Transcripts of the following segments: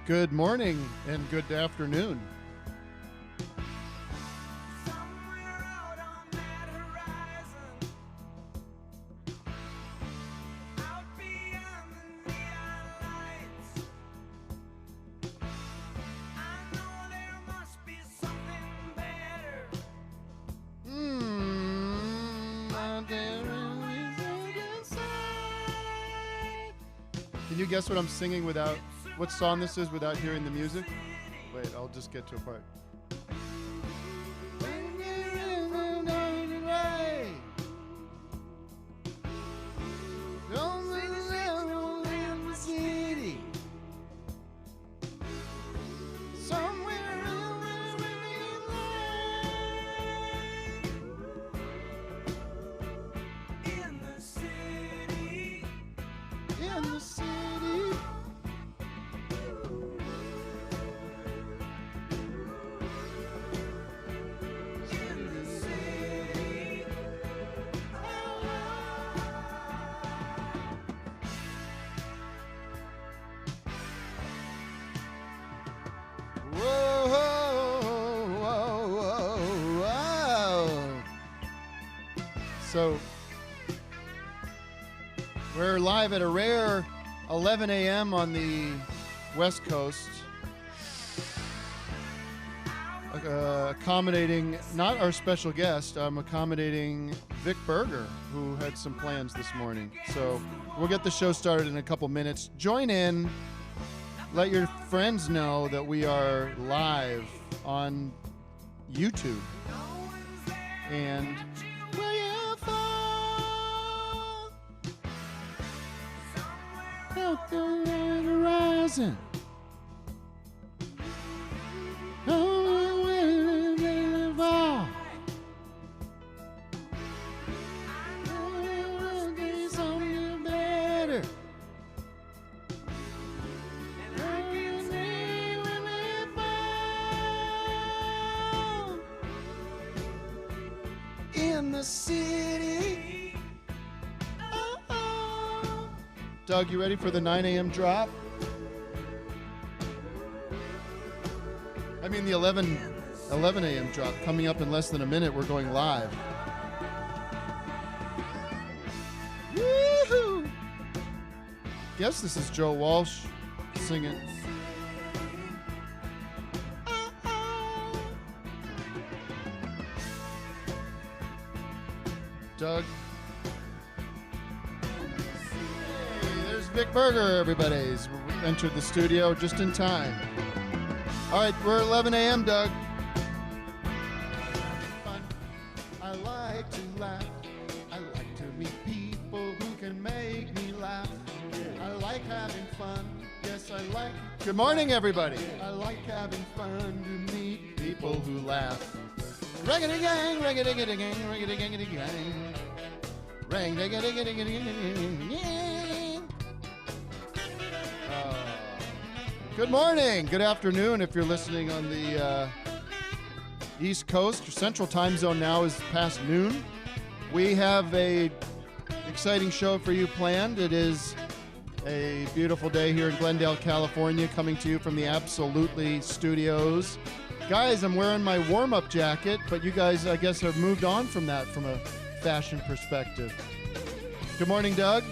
Good morning and good afternoon. Can you guess what I'm singing without, what song this is without hearing the music? Wait, I'll just get to a part. So we're live at a rare 11 a.m. on the West Coast, accommodating not our special guest. I'm accommodating Vic Berger, who had some plans this morning. So we'll get the show started in a couple minutes. Join in. Let your friends know that we are live on YouTube. And out the horizon. Oh, we'll fall. We'll get something better. In the city. Doug, you ready for the 9 a.m. drop? I mean the 11 a.m. drop. Coming up in less than a minute, we're going live. Woohoo! Guess this is Joe Walsh singing. Doug. Vic Berger, everybody's entered the studio just in time. All right, we're 11 a.m., Doug. I like to laugh. I like to meet people who can make me laugh. I like having fun. Yes, I like. Good morning, everybody. I like having fun to meet people who laugh. Rang-a-ding-gang, rang-a-ding-a-ding-gang, rang-a-ding-a-ding-gang. Rang-a-ding-a-ding-a-ding-gang. Good morning, good afternoon if you're listening on the East Coast. Your Central Time Zone now is past noon. We have a exciting show for you planned. It is a beautiful day here in Glendale, California, coming to you from the Absolutely Studios. Guys, I'm wearing my warm-up jacket, but you guys, I guess, have moved on from that from a fashion perspective. Good morning, Doug.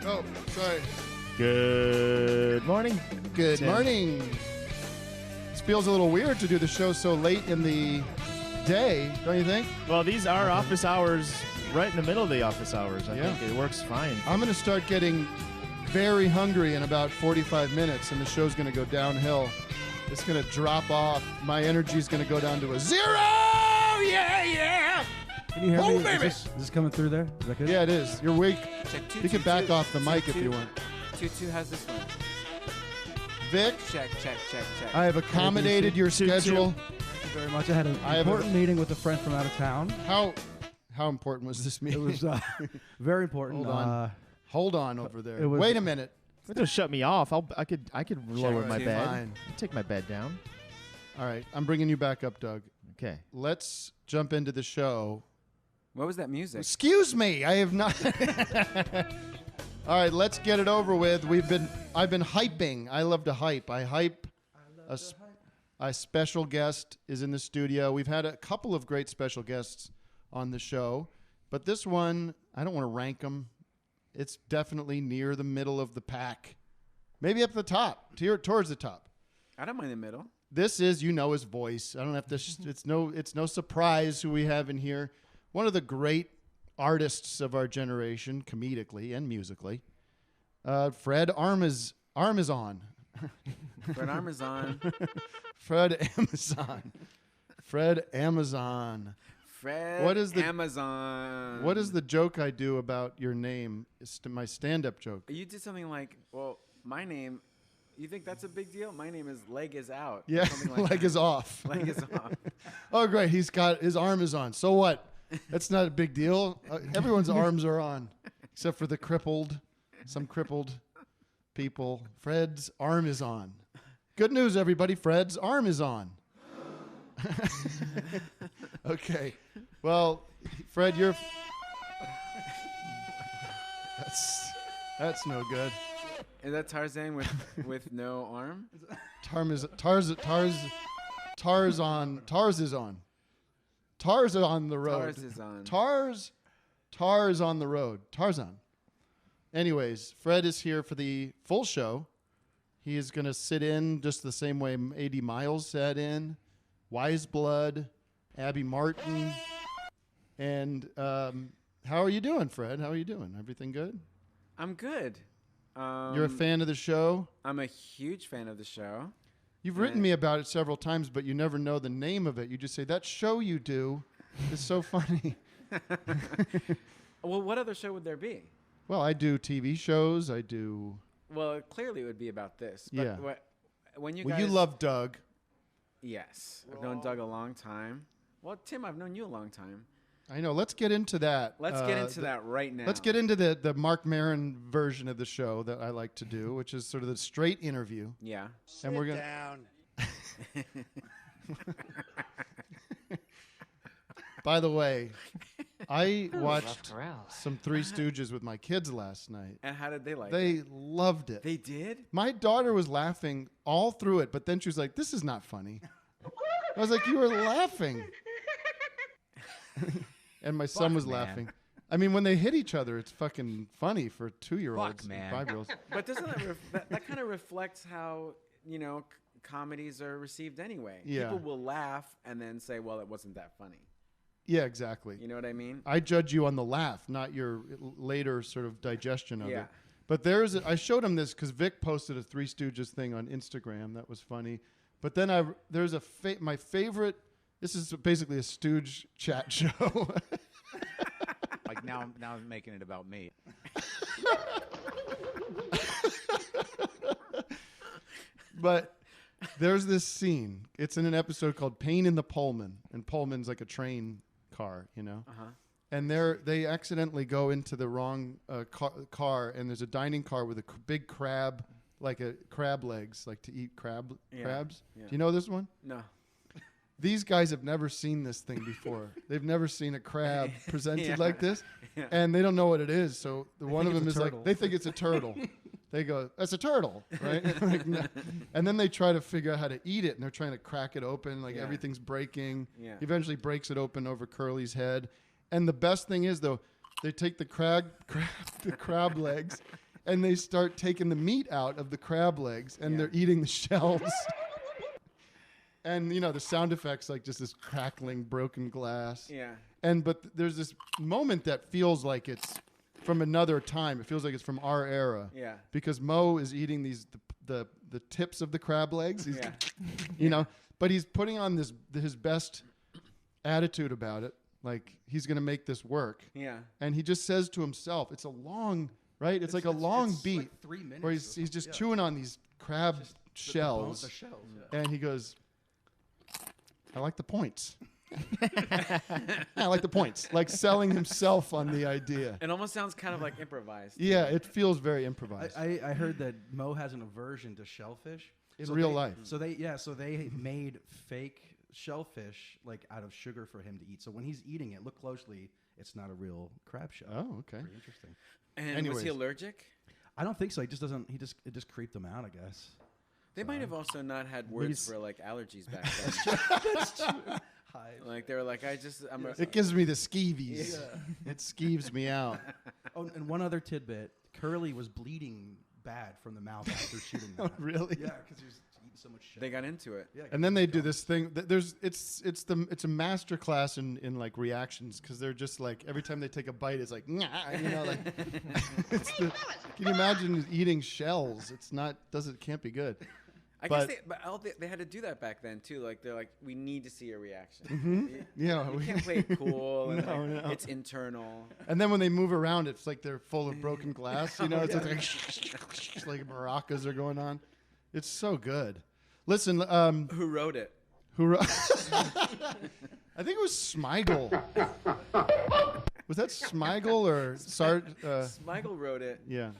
Oh, sorry. Good morning. Good morning. This feels a little weird to do the show so late in the day, don't you think? Well, these are office hours, right in the middle of the office hours. I think it works fine. I'm going to start getting very hungry in about 45 minutes, and the show's going to go downhill. It's going to drop off. My energy's going to go down to a 0! Yeah! Can you hear me? Baby! Is this coming through there? Is that good? Yeah, it is. You're weak. Check two, You can back off the mic two, if you want. 2-2, how's this one? Vic, Check. I have accommodated your schedule. Thank you very much. I had an I have important meeting with a friend from out of town. How important was this It meeting? was very important. Hold on over there. it was- Wait a minute. Don't shut me off. I could lower my two. bed. Fine. Take my bed down. All right, I'm bringing you back up, Doug. Okay. Let's jump into the show. What was that music? Excuse me, I have not. All right, let's get it over with. I've been hyping. I love to hype. I hype. A special guest is in the studio. We've had a couple of great special guests on the show, but this one, I don't want to rank them. It's definitely near the middle of the pack. Maybe up the top, towards the top. I don't mind the middle. This is, his voice. I don't have to. It's no surprise who we have in here. One of the great artists of our generation, comedically and musically. Fred Armisen. Fred Armisen. Fred Amazon. Fred Amazon. Fred What is the- Amazon. What is the joke I do about your name? It's my stand-up joke. You did something like, well, my name, you think that's a big deal? My name is Leg is Out. Yeah, Something like leg that. is off. Leg is off. Oh, great. His arm is on. So what? That's not a big deal. Everyone's arms are on, except for some crippled people. Fred's arm is on. Good news, everybody. Fred's arm is on. Okay. Well, Fred, that's no good. Is that Tarzan with no arm? Tarz is on. Tarz is on the road. Tarz is on. Tarz on the road. Tarzan. Anyways, Fred is here for the full show. He is going to sit in just the same way 80 Miles sat in, Wise Blood, Abby Martin. And how are you doing, Fred? How are you doing? Everything good? I'm good. You're a fan of the show? I'm a huge fan of the show. You've written me about it several times, but you never know the name of it. You just say, that show you do is so funny. Well, what other show would there be? Well, I do TV shows. I do... Well, clearly it would be about this. But Yeah. When you Well, guys... you love Doug. Yes. I've known Doug a long time. Well, Tim, I've known you a long time. I know. Let's get into that. Let's get into that right now. Let's get into the Mark Maron version of the show that I like to do, which is sort of the straight interview. Yeah. And we're gonna down. By the way, I watched Rough crowd. some Three Stooges with my kids last night. And how did they like it? They loved it. They did? My daughter was laughing all through it, but then she was like, "This is not funny." I was like, "You were laughing." And my son was man. laughing. I mean, when they hit each other, it's fucking funny for 2-year-olds and man. 5-year-olds. But doesn't that kind of reflects how, comedies are received anyway? Yeah. People will laugh and then say, well, it wasn't that funny. Yeah, exactly. You know what I mean? I judge you on the laugh, not your later sort of digestion of Yeah. it. But I showed him this because Vic posted a Three Stooges thing on Instagram. That was funny. But then there's my favorite. This is basically a Stooge chat show. Like now I'm making it about me. But there's this scene. It's in an episode called Pain in the Pullman, and Pullman's like a train car, Uh-huh. And they accidentally go into the wrong car, and there's a dining car with a big crab, like a crab legs, like to eat crabs. Yeah. Do you know this one? No. These guys have never seen this thing before. They've never seen a crab presented Yeah. like this, Yeah. and they don't know what it is. So one of think them it's is a like, turtle. they think it's a turtle. They go, "That's a turtle," right? Like, no. And then they try to figure out how to eat it, and they're trying to crack it open. Like Yeah. everything's breaking. Yeah. He eventually breaks it open over Curly's head. And the best thing is, though, they take the crab legs, and they start taking the meat out of the crab legs, and Yeah. they're eating the shells. And the sound effects, like just this crackling broken glass. Yeah. But there's this moment that feels like it's from another time. It feels like it's from our era. Yeah. Because Mo is eating the tips of the crab legs. He's, Yeah. but he's putting on his best attitude about it. Like he's going to make this work. Yeah. And he just says to himself, it's a long, right? It's like a long beat like 3 minutes. where or he's something. just Yeah. chewing on these crab shells. The shells. Yeah. And he goes, I like the points. I like the points. Like selling himself on the idea. It almost sounds kind of like improvised. Yeah, it feels very improvised. I heard that Mo has an aversion to shellfish In real life. So they made fake shellfish like out of sugar for him to eat. So when he's eating it, look closely. it's not a real crab show. Oh, okay. Pretty interesting. And was Anyways. he allergic? I don't think so. He just doesn't. It just creeped him out, I guess. They might have also not had words for like allergies back then. Hi. Like they were like, I'm It gives me the skeevies. It skeeves me out. Oh, and one other tidbit: Curly was bleeding bad from the mouth after shooting that. Really? Yeah, because he was eating so much shit. They got into it. Yeah, And then they do this thing. It's a master class in like reactions because they're just like every time they take a bite, it's like like. Can you imagine eating shells? Can't be good. I guess they had to do that back then too. Like they're like, we need to see your reaction. Yeah, You can't play it cool. And No, like, no. It's internal. And then when they move around, it's like they're full of broken glass. You know, it's like maracas are going on. It's so good. Listen, Who wrote it? I think it was Smigel. Was that Smigel or Sart? Smigel wrote it. Yeah.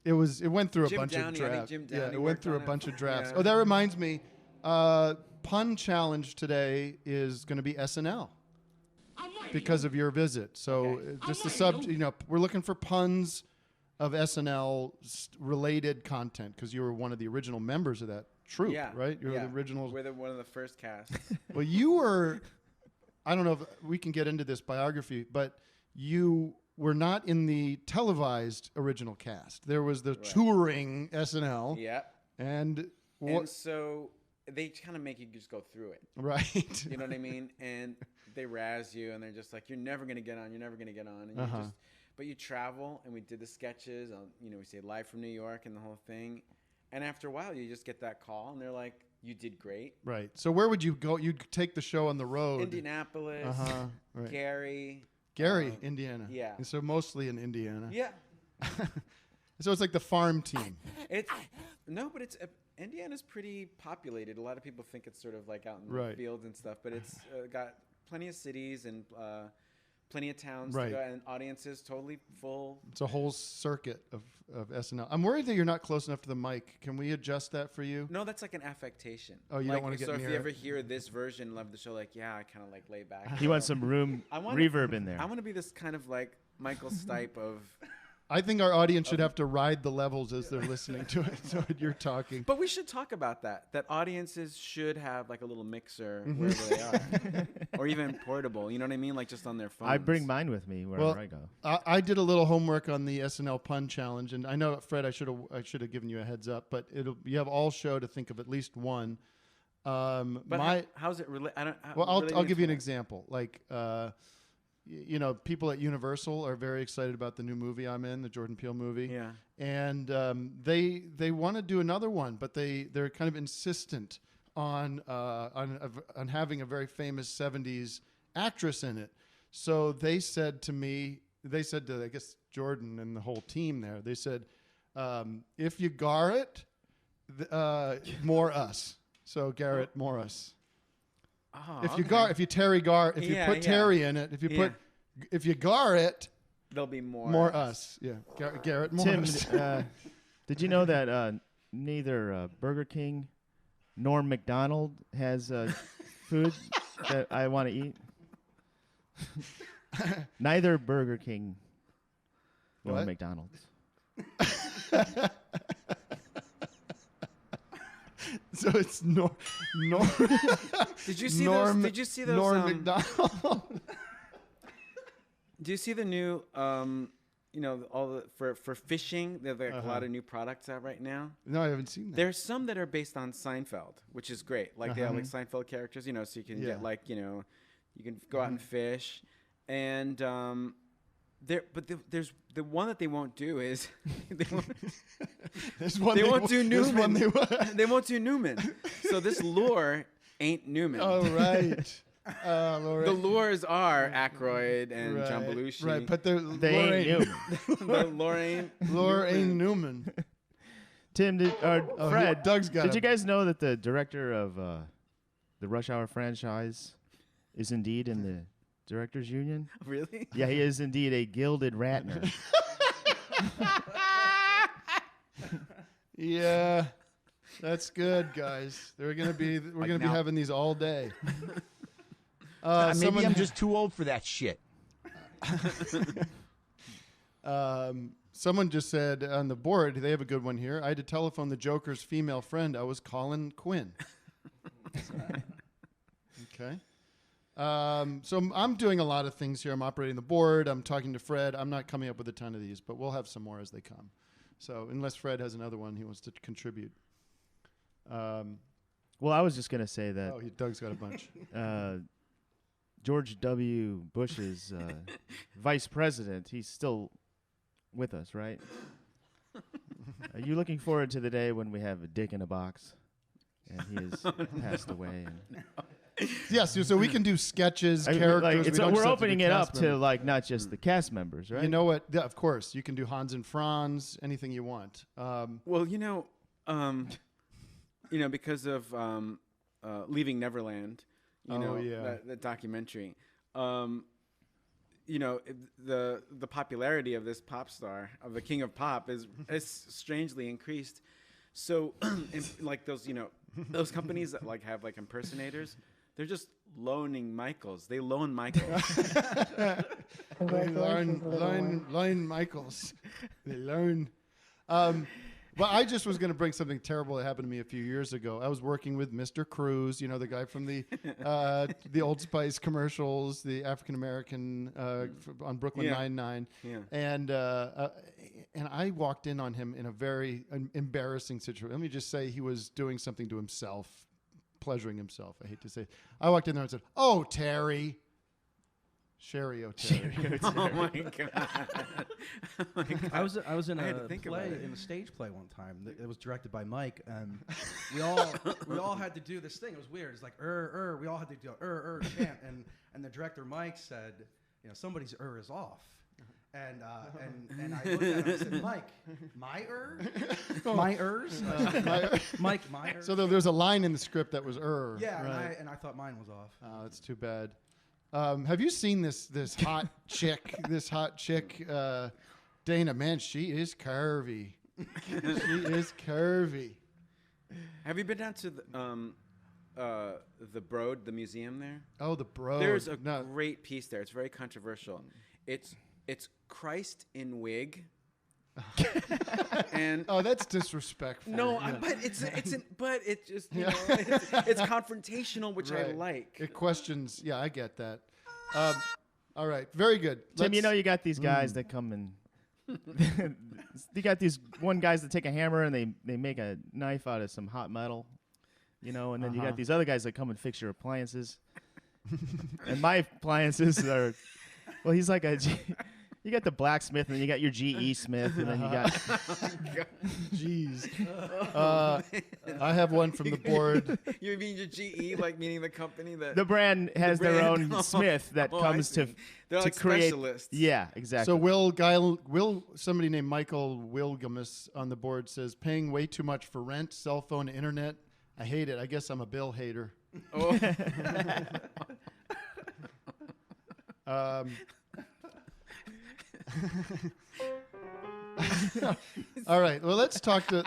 It It went through a Jim bunch Downey, I of think drafts. Jim Yeah, Downey it went worked through a on it. bunch of drafts. Yeah. Oh, that reminds me. Pun challenge today is going to be SNL because of your visit. So just the we're looking for puns of SNL related content because you were one of the original members of that troupe, Yeah. right? You're yeah. the original. We're one of the first casts. Well, you were. I don't know if we can get into this biography, but you were not in the televised original cast. There was the touring SNL, Yeah. and And so they kind of make you just go through it. right. You know what I mean? And they razz you, and they're just like, "You're never gonna get on. You're never gonna get on." And Uh-huh. but you travel, and we did the sketches. We say live from New York and the whole thing. And after a while, you just get that call, and they're like, "You did great." Right. So where would you go? You'd take the show on the road. Indianapolis, Uh-huh. Right. Gary. Indiana. yeah. And so mostly in Indiana. Yeah. So it's like the farm team. It's Indiana's pretty populated. A lot of people think it's sort of like out in Right. the fields and stuff, but it's got plenty of cities and plenty of towns Right. to go, and audiences totally full. It's a whole circuit of SNL. I'm worried that you're not close enough to the mic. Can we adjust that for you? No, that's like an affectation. Oh, you don't wanna get So if near you it? ever hear this version of the show, like, yeah, I kind of like lay back. He wants some room I wanna- reverb in there. I want to be this kind of like Michael Stipe of. I think our audience should have to ride the levels as they're listening to it. So you're talking. But we should talk about that. That audiences should have like a little mixer Mm-hmm. wherever they are, or even portable. You know what I mean? Like just on their phone. I bring mine with me wherever Well, I go. I did a little homework on the SNL pun challenge, and I know, Fred, I should have given you a heads up, but you have all show to think of at least one. But how's it related? Well, I'll give you an example. Like, people at Universal are very excited about the new movie I'm in, the Jordan Peele movie. Yeah. And they want to do another one, but they're kind of insistent on having a very famous '70s actress in it. So they said to I guess Jordan and the whole team there, they said, if you gar it, more us. So Garrett Morris. Oh, If you okay. if you Terry Gar, if you Yeah, put yeah. Terry in it, if you gar it, There'll be more. more us. Yeah, Garrett Tim, Morris. did you know that neither Burger King nor McDonald has food that I want to eat? Neither Burger King nor What? McDonald's. So it's Did Did you see those? Did you see those? Norm McDonald. Do you see the new? All the for fishing. There's like a lot of new products out right now. No, I haven't seen that. There's some that are based on Seinfeld, which is great. Like they have like Seinfeld characters, so you can Yeah. get like you can go out and fish, and there's the one that they won't do is they won't, There's one they won't do there's one Newman. they They won't do Newman. So this lure ain't Newman. Oh right. Lord. The lures are Aykroyd and right. John Belushi. Right, but they're They ain't Newman. The Lorraine. Lorraine Newman. Tim, Fred, Doug's got did it. you guys know that the director of the Rush Hour franchise is indeed in the Directors Union? Really? Yeah, he is indeed a gilded Ratner. Yeah, that's good, guys. We're gonna be now- having these all day. Maybe someone- I'm just too old for that shit. Someone just said on the board, they have a good one here. I had to telephone the Joker's female friend. I was Colin Quinn. Okay. So I'm doing a lot of things here. I'm operating the board. I'm talking to Fred. I'm not coming up with a ton of these, but we'll have some more as they come. So unless Fred has another one he wants to contribute. Well, I was just gonna say that Doug's got a bunch. George W. Bush's vice president, he's still with us, right? Are you looking forward to the day when we have a dick in a box and he has passed away? And Yes, so we can do sketches, I mean, characters. like, we don't we're just have to opening do it cast up to members. like not just the cast members, right? You know what? Yeah, of course, you can do Hans and Franz, anything you want. Well, because of Leaving Neverland, that documentary, the popularity of this pop star, of the king of pop, is strangely increased. So, like those companies that like have like impersonators, they're just loaning Michaels. They loan Michaels. They learn Michaels. They learn. Well, I just was going to bring something terrible that happened to me a few years ago. I was working with Mr. Cruz, the guy from the Old Spice commercials, the African American on Brooklyn Nine-Nine, and I walked in on him in a very embarrassing situation. Let me just say he was doing something to himself, pleasuring himself. I hate to say. I walked in there and said, "Oh, Terry." Sherry O'Terry. Oh my god! I was in I had a to think play, about it. in a stage play one time. It was directed by Mike, and we all had to do this thing. It was weird. It's like we all had to do chant, and the director Mike said, somebody's is off. And I looked at him and said, Mike, my my Mike, my So there's a line in the script that was Yeah, right. and I thought mine was off. Oh, that's too bad. Have you seen this hot chick? Dana, man, she is curvy. She is curvy. Have you been down to the Broad, the museum there? Oh, the bro. There's a great piece there. It's very controversial. It's Christ in wig. And oh, that's disrespectful. no, Yeah. but it's just Yeah. it's confrontational, which I Right. like. It questions. Yeah, I get that. All right, very good. Tim, you got these guys that come and you got these guys that take a hammer and they make a knife out of some hot metal, and then you got these other guys that come and fix your appliances. And my appliances are, well, he's like you got the blacksmith, and then you got your GE Smith, and then you got. Jeez. I have one from the board. You mean your GE, like meaning the company that The brand has their brand? own Smith that Oh, I comes to see. They're to like create. specialists. Yeah, exactly. So somebody named Michael Wilgamus on the board says paying way too much for rent, cell phone, internet. I hate it. I guess I'm a bill hater. Oh. All right. Well, let's talk to.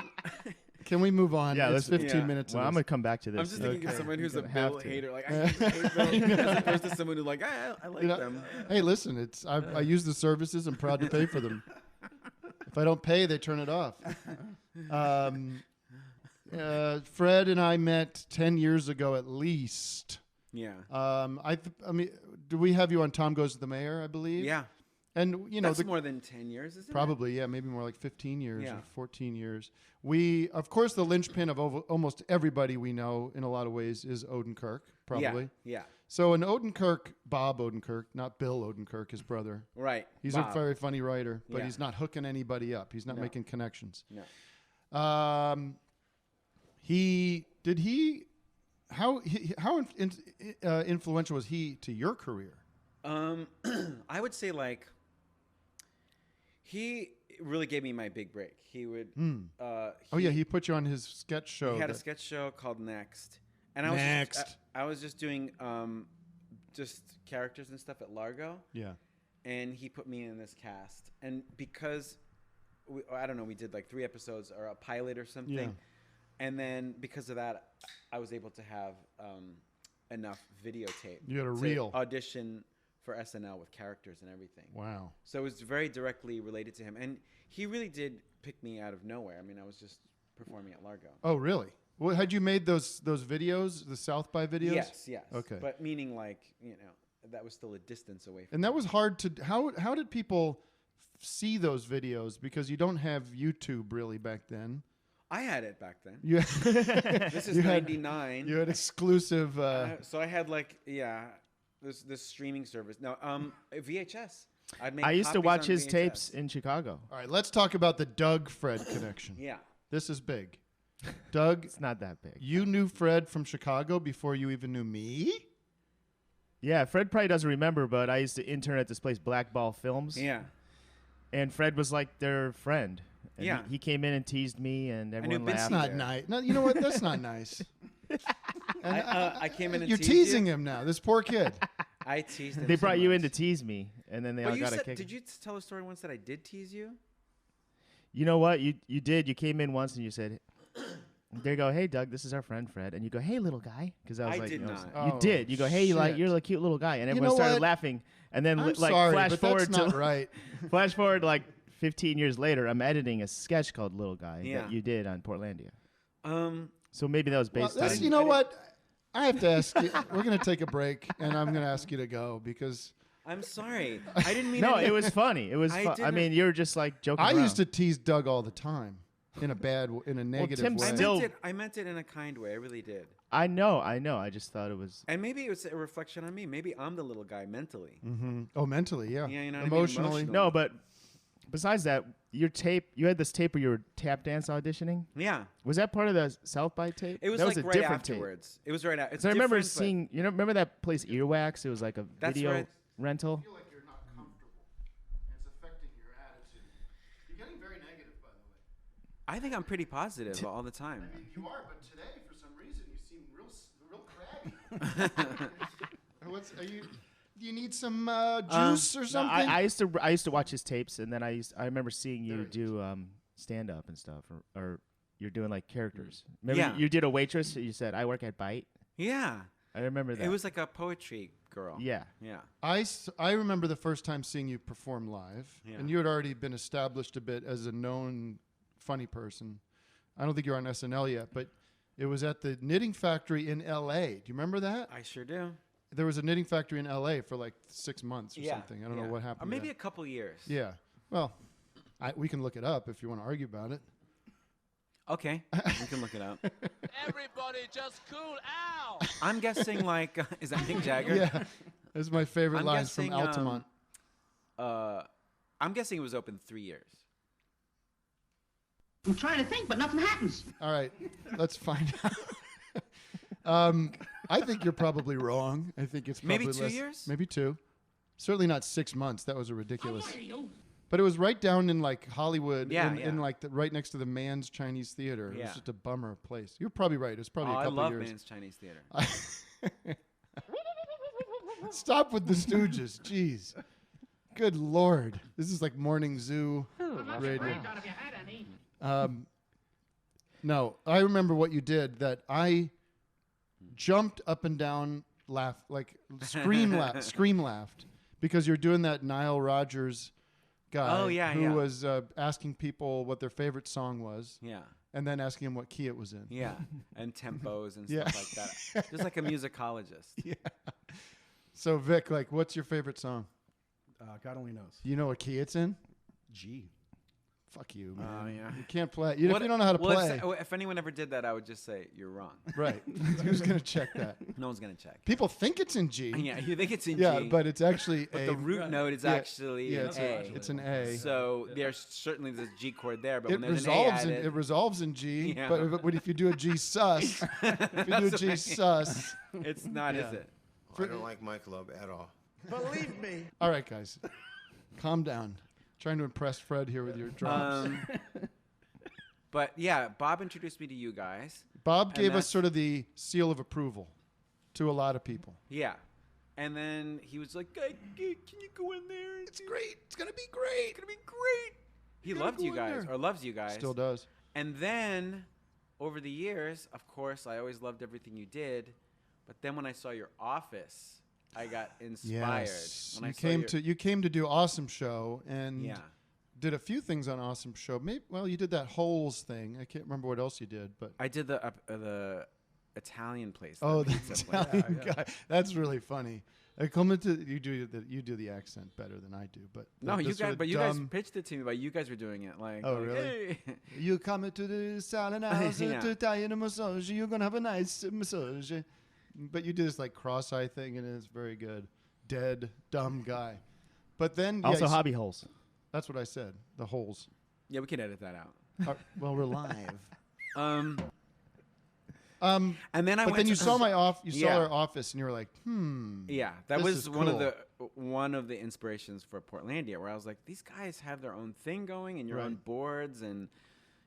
Can we move on? Yeah, it's let's- 15 yeah. minutes. Well, of I'm this. gonna come back to this. I'm just thinking of someone who's a Gonna have bill to. hater. Like I hate Bill, as opposed to someone who like I like them. Hey, listen, I use the services. I'm proud to pay for them. If I don't pay, they turn it off. Fred and I met 10 years ago at least. Yeah. I mean, do we have you on Tom Goes to the Mayor? I believe. Yeah. And That's more than 10 years, isn't it? probably maybe more like 15 years Yeah. or 14 years. We, of course, the linchpin of almost everybody we know in a lot of ways is Odenkirk. Probably. Yeah. So in Odenkirk, Bob Odenkirk, not Bill Odenkirk, his brother. Right. He's Bob. a very funny writer, but Yeah. he's not hooking anybody up. He's not No. making connections. No. How influential was he to your career? I would say like he really gave me my big break. He would. He put you on his sketch show. He had a sketch show called Next, and I was just doing just characters and stuff at Largo. Yeah. And he put me in this cast, and because I don't know, we did like 3 episodes or a pilot or something, Yeah. and then because of that, I was able to have enough videotape. You had a to reel. audition for SNL with characters and everything. Wow. So it was very directly related to him, and he really did pick me out of nowhere. I mean, I was just performing at Largo. Oh, really? Well, had you made those videos, the South by videos? Yes. Okay. But meaning like, that was still a distance away from And that was hard to how did people see those videos, because you don't have YouTube really back then. I had it back then. You This is you had- 99. You had exclusive So I had this streaming service. No, VHS. I used to watch his VHS. tapes in Chicago. All right, let's talk about the Doug Fred connection. Yeah. This is big. Doug, It's not that big. you knew Fred from Chicago before you even knew me? Yeah, Fred probably doesn't remember, but I used to intern at this place, Black Ball Films. Yeah. And Fred was like their friend. And Yeah. He came in and teased me, and everyone Vince laughed. That's not there. nice. No, you know what? That's not nice. And I came in and you're teased teasing you. him now. This poor kid. I teased him. They so brought you in much. to tease me, and then they all But you got a said, kick. did you tell a story once that I did tease you? You know what? You did. You came in once and you said, "There you go. Hey, Doug, this is our friend Fred." And you go, "Hey, little guy," because I was I like, did you know, not. You Oh, did. You go, "Hey, shit. you're a cute little guy," and You everyone know started what? laughing. And then I'm like sorry, flash but forward that's not to right. flash forward like 15 years later, I'm editing a sketch called Little Guy Yeah. that you did on Portlandia. Um, So maybe that was Well, based this, on. you know what? I have to ask you. We're going to take a break, and I'm going to ask you to go because I'm sorry. I didn't mean. No, any- it was funny. It was. I I didn't- mean, you were just like joking. I around. used to tease Doug all the time, in a negative Tim way. still- I meant it in a kind way. I really did. I know. I just thought it was. And maybe it was a reflection on me. Maybe I'm the little guy mentally. Oh, mentally, yeah. Yeah, you know what I mean? Emotionally. Emotionally. No, but besides that, you had this tape where you were tap dance auditioning. Yeah. Was that part of the South by tape? It was that like was a right different tape. afterwards. It was right after. So I remember seeing. Remember that place Earwax? It was like a That's video right. rental. like you're not comfortable. It's affecting your attitude. You're getting very negative, by the way. I think I'm pretty positive all the time. You are, but today, for some reason, you seem real crabby. Do you need some juice or No, something? I used to watch his tapes, and then I remember seeing you do stand up and stuff, or you're doing like characters. Remember Yeah. you did a waitress. You said I work at Bite. Yeah. I remember that. It was like a poetry girl. yeah. Yeah. I remember the first time seeing you perform live, Yeah. and you had already been established a bit as a known funny person. I don't think you're on SNL yet, but it was at the Knitting Factory in L.A. Do you remember that? I sure do. There was a knitting factory in L.A. for like 6 months or something. I don't know what happened. Or maybe there. a couple years. Yeah. Well, we can look it up if you want to argue about it. Okay. We can look it up. Everybody just cool out. I'm guessing like is that Mick Jagger? Yeah. This is my favorite I'm lines from guessing, Altamont. I'm guessing it was open 3 years. I'm trying to think, but nothing happens. All right. Let's find out. I think you're probably wrong. I think it's probably Maybe 2 less- years? Maybe 2. Certainly not 6 months. That was a ridiculous. How dare you? But it was right down in like Hollywood, Yeah, in yeah. like right next to the Man's Chinese Theater. It Yeah. was just a bummer place. You're probably right. It was probably Oh, a I couple love years. Man's Chinese Theater. Stop with the Stooges. Jeez. Good Lord. This is like morning zoo radio. Not if you had any. No, I remember what you did, that I jumped up and down, scream laughed, because you're doing that Nile Rodgers guy Oh, yeah, who yeah. was asking people what their favorite song was Yeah. and then asking him what key it was in. Yeah. And tempos and Yeah. stuff like that. Just like a musicologist. So Vic, like, what's your favorite song? God only knows. Do you know what key it's in? G. Fuck you, man. Oh, yeah. You can't play. If you What- don't know how to well, play. If anyone ever did that, I would just say you're wrong. Right. Who's going to check that? No one's gonna check. People think it's in G. Yeah, you think it's in Yeah, G, but it's actually but A. the root note is Yeah, actually yeah, an it's, A. it's an A. So there's certainly the G chord there, but It when there's an A resolves in added, it resolves in G, Yeah. but if you do a G sus, if you do a G sus, it's not, is it? I don't like my club at all. all right, guys, calm down. Trying to impress Fred here with your drops. But yeah, Bob introduced me to you guys. Bob and gave us that's- sort of the seal of approval to a lot of people. Yeah. And then he was like, "Hey, can you go in there? It's Great, it's gonna be great. gonna be great." He gotta loved go you in guys, there. or loves you guys. Still does. And then, over the years, of course, I always loved everything you did. But then when I saw your office, I got inspired. Yes. When I You saw came your- to do Awesome Show and Yeah. did a few things on Awesome Show. Maybe you did that Holes thing. I can't remember what else you did, but I did the Italian place. the pizza place. Italian guy. That's really funny. I come into you do the accent better than I do, but No, the you sort guys, of but you guys dumb- pitched it to me, but you guys were doing it like. Oh, like, really? "Hey." You come into the salon house Yeah. to Italian massage. You're gonna have a nice massage. But you do this like cross-eye thing, and it's very good. Dead, dumb guy. But then Also, yes, hobby holes. that's what I said. The holes. Yeah, we can edit that out. Well, we're live. And then I But went then you to- saw saw Yeah. our office, and you were like, Yeah, that This was is one of cool. the inspirations for Portlandia, where I was like, these guys have their own thing going, and your own Right. boards, and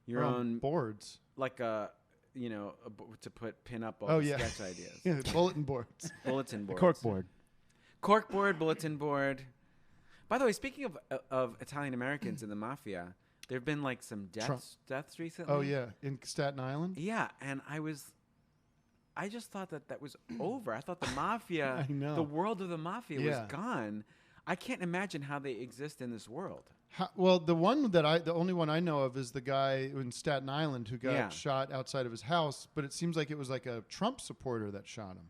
your we're on own boards. like to pin up all Oh, the yeah. sketch ideas, Yeah, bulletin boards. bulletin boards, Cork board. corkboard, bulletin board. By the way, speaking of Italian Americans in the mafia, there have been like some deaths recently. Oh yeah, in Staten Island. Yeah, and I just thought that was over. I thought the mafia, I know. the world of the mafia Yeah. was gone. I can't imagine how they exist in this world. Well, the only one I know of is the guy in Staten Island who got Yeah. shot outside of his house. But it seems like it was like a Trump supporter that shot him.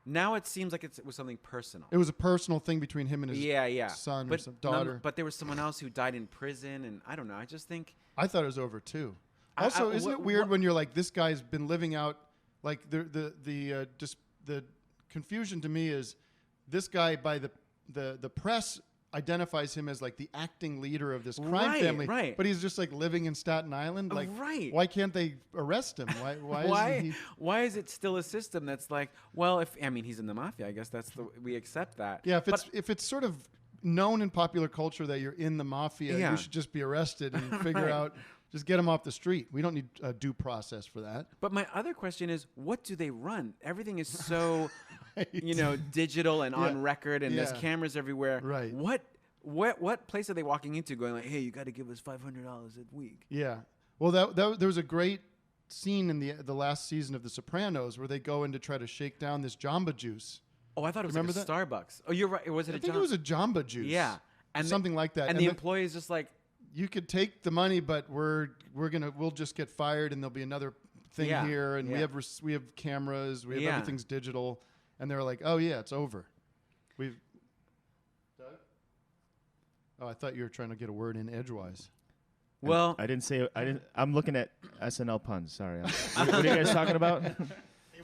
Now it seems like it was something personal. It was a personal thing between him and his son or but some daughter. but there was someone else who died in prison, and I don't know. I just think I thought it was over too. I- Also, I- isn't what- it weird what- when you're like, this guy's been living out like the confusion to me is this guy by the press identifies him as like the acting leader of this crime Right, family, right. but he's just like living in Staten Island. Like, right. why can't they arrest him? Why isn't he? why is it still a system that's like, well, he's in the mafia, I guess we accept that. Yeah, But- if it's sort of known in popular culture that you're in the mafia, Yeah. you should just be arrested and figure Right. out. Just get him off the street. We don't need a due process for that. But my other question is, what do they run? Everything is so, Right. digital and on Yeah. record, and there's Yeah. cameras everywhere. Right. What place are they walking into going like, hey, you got to give us $500 a week? Yeah. Well, there was a great scene in the last season of The Sopranos where they go in to try to shake down this Jamba Juice. Oh, I thought it was Remember like a that? Starbucks. Oh, you're right. Was it I a think it was a Jamba Juice. Yeah. And something like that. And the employee is just like, you could take the money, but we'll just get fired, and there'll be another thing Yeah, here, and yeah. we have cameras, we have Yeah. everything's digital, and they're like, oh yeah, it's over. Oh, I thought you were trying to get a word in edgewise. well, I didn't say. I didn't. I'm looking at SNL puns. Sorry. What are you guys talking about? Hey,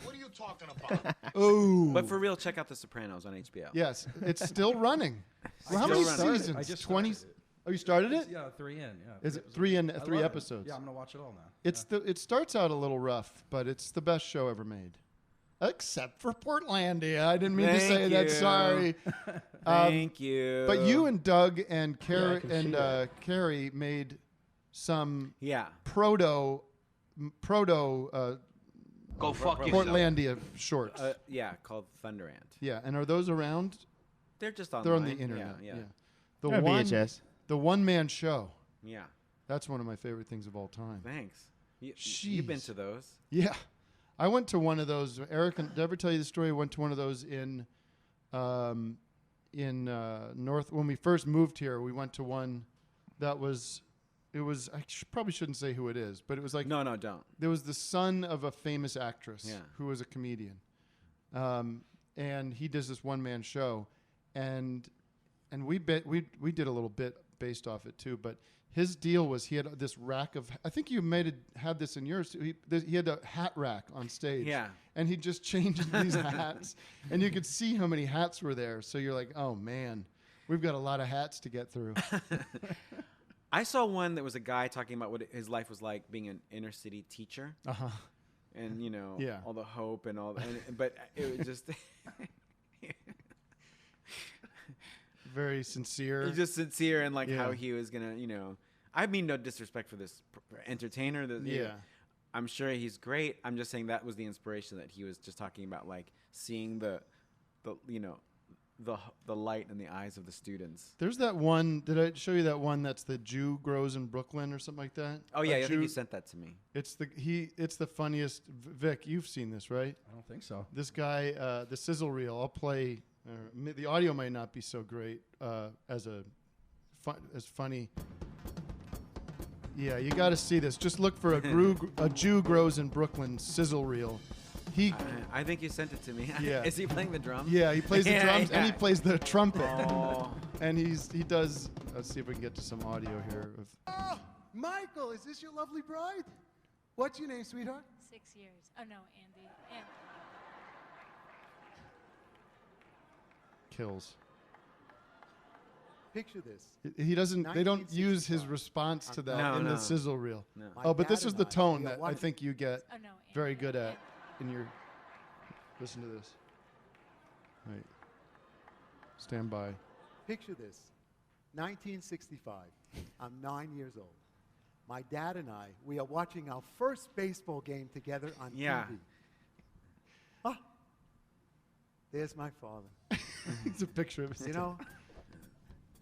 what are you talking about? Oh, but for real, check out The Sopranos on HBO. yes, it's still running. Well, how Still many running. seasons? I just 20. started it. Oh, you started it? Yeah, 3 in. Yeah. Is it was- 3 in I 3 love it. episodes? Yeah, I'm gonna watch it all now. It starts out a little rough, but it's the best show ever made. Except for Portlandia. I didn't mean to say Thank that. you. Sorry. Thank you. But you and Doug and I Carrie can see and that. Carrie made some yeah. proto Go fuck yourself. Portlandia shorts. Yeah, called Thunder Ant. Yeah, and are those around? They're just online. They're on the internet. Yeah. The Yeah, one VHS. the one man show. Yeah. That's one of my favorite things of all time. Thanks. You've been Jeez. to those. Yeah, I went to one of those. Eric, did I ever tell you the story? I went to one of those in North. When we first moved here, we went to one that was. It was. Probably shouldn't say who it is, but it was like No, don't. there was the son of a famous actress Yeah. who was a comedian, and he does this one man show, and we did a little bit based off it too, but. His deal was he had this rack of. I think you had this in yours. Too. He had a hat rack on stage. Yeah. And he just changed these hats, and you could see how many hats were there. So you're like, oh man, we've got a lot of hats to get through. I saw one that was a guy talking about what his life was like being an inner city teacher, Uh-huh. and Yeah. all the hope and all. But it was just. Very sincere. He's just sincere and like how Yeah. he was gonna, I mean no disrespect for this entertainer. Yeah. I'm sure he's great. I'm just saying that was the inspiration that he was just talking about, like seeing the the light in the eyes of the students. There's that one. Did I show you that one? That's the Jew grows in Brooklyn or something like that. Oh yeah, A I think you Jew- sent that to me. It's the funniest. Vic, you've seen this, right? I don't think so. This guy, the sizzle reel. I'll play. The audio might not be so great as funny. Yeah, you got to see this. Just look for a Jew grows in Brooklyn sizzle reel. I think you sent it to me. Yeah. Is he playing the drums? Yeah, he plays the Yeah, drums and he yeah. plays the trumpet. Oh. And he does. Let's see if we can get to some audio here. Oh, Michael, is this your lovely bride? What's your name, sweetheart? 6 years. Oh, no, Andy. Kills. Picture this. He doesn't. They don't use his 1965. response to that No, in no. the sizzle reel. No. My Oh, but this dad is and the I, tone we are that I one- think you get Oh, no, Andy. very good at in your. Listen to this. Right. Stand by. Picture this. 1965. I'm 9 years old. My dad and I, we are watching our first baseball game together on Yeah. TV. Ah, there's my father. It's a picture of his. You know,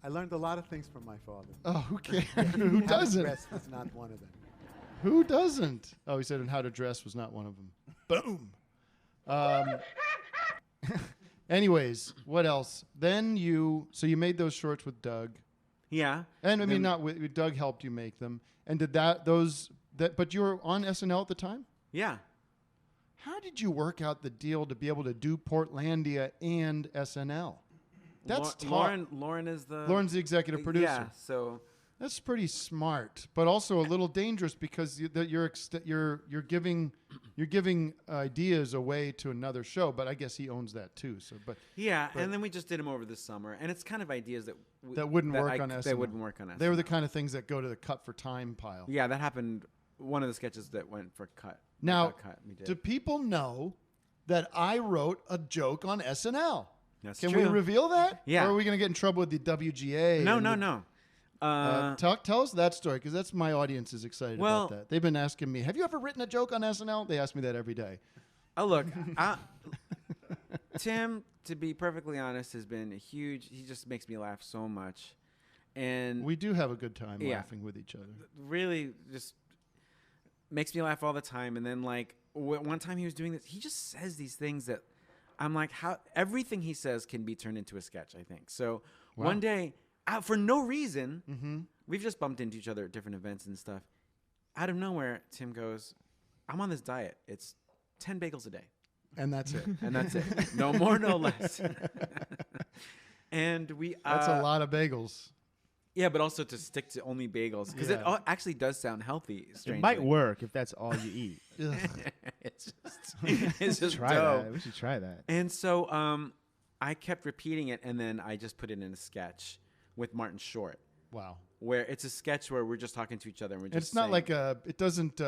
I learned a lot of things from my father. Oh, who cares? How Who to doesn't? dress was not one of them. Who doesn't? Oh, he said, and how to dress was not one of them. Boom. Anyways, what else? Then you made those shorts with Doug, Yeah. and I mean, Then- not with Doug helped you make them. And did but you were on SNL at the time. Yeah. How did you work out the deal to be able to do Portlandia and SNL? That's tough. Lauren is the Lauren's the executive producer. Yeah. So That's pretty smart, but also a little dangerous because you're giving ideas away to another show. But I guess he owns that too. So, but and then we just did them over the summer, and it's kind of ideas that wouldn't work on SNL. They wouldn't work on SNL. They were the kind of things that go to the cut for time pile. Yeah, that happened. One of the sketches that went for cut. Now, got cut, we did. do people know that I wrote a joke on SNL? That's Can true. we reveal that? Yeah. Or are we going to get in trouble with the WGA? No, and no, the- no. Tell us that story because that's my audience is excited Well- about that. They've been asking me, "Have you ever written a joke on SNL?" They ask me that every day. Oh, look, Tim, to be perfectly honest, has been a huge. He just makes me laugh so much, and We do have a good time Yeah. laughing with each other. really just makes me laugh all the time. And then like one time he was doing this, he just says these things that I'm like, how everything he says can be turned into a sketch. I think so. Wow. One day, for no reason, we've just bumped into each other at different events and stuff. Out of nowhere, Tim goes, "I'm on this diet. It's 10 bagels a day." And that's it. And that's it. No more, no less. And we That's a lot of bagels. Yeah, but also to stick to only bagels because it Yeah. actually does sound healthy. It Strangely. might work if that's all you eat. Ugh. it's just Try dough. that. We should try that. And so I kept repeating it, and then I just put it in a sketch with Martin Short, Wow. where it's a sketch where we're just talking to each other and we're just. It's not saying- like it doesn't.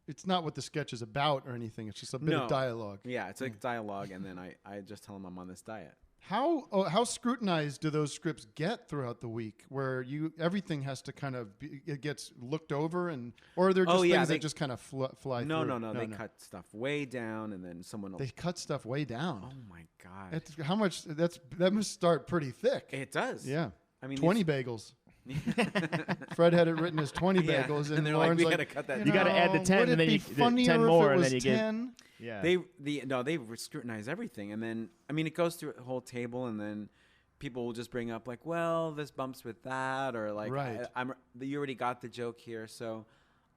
It's not what the sketch is about or anything. It's just a bit No. of dialogue. Yeah, it's like dialogue, and then I just tell him I'm on this diet. How scrutinized do those scripts get throughout the week? Where everything has to kind of it gets looked over, or are there just things that just kind of fly No, through? no. They cut stuff way down, and then someone will. They cut stuff way down. Oh my god! How much? That must start pretty thick. It does. Yeah. I mean, 20 bagels. Fred had it written as 20 Yeah. bagels, And and they're like, Lauren's "We like, gotta cut that You gotta add the 10 would and it then be you- the funnier 10 if more, it and was then you get- 10? Yeah. They scrutinize everything, and then I mean it goes through a whole table, and then people will just bring up like, well, this bumps with that, or like, Right. you already got the joke here, so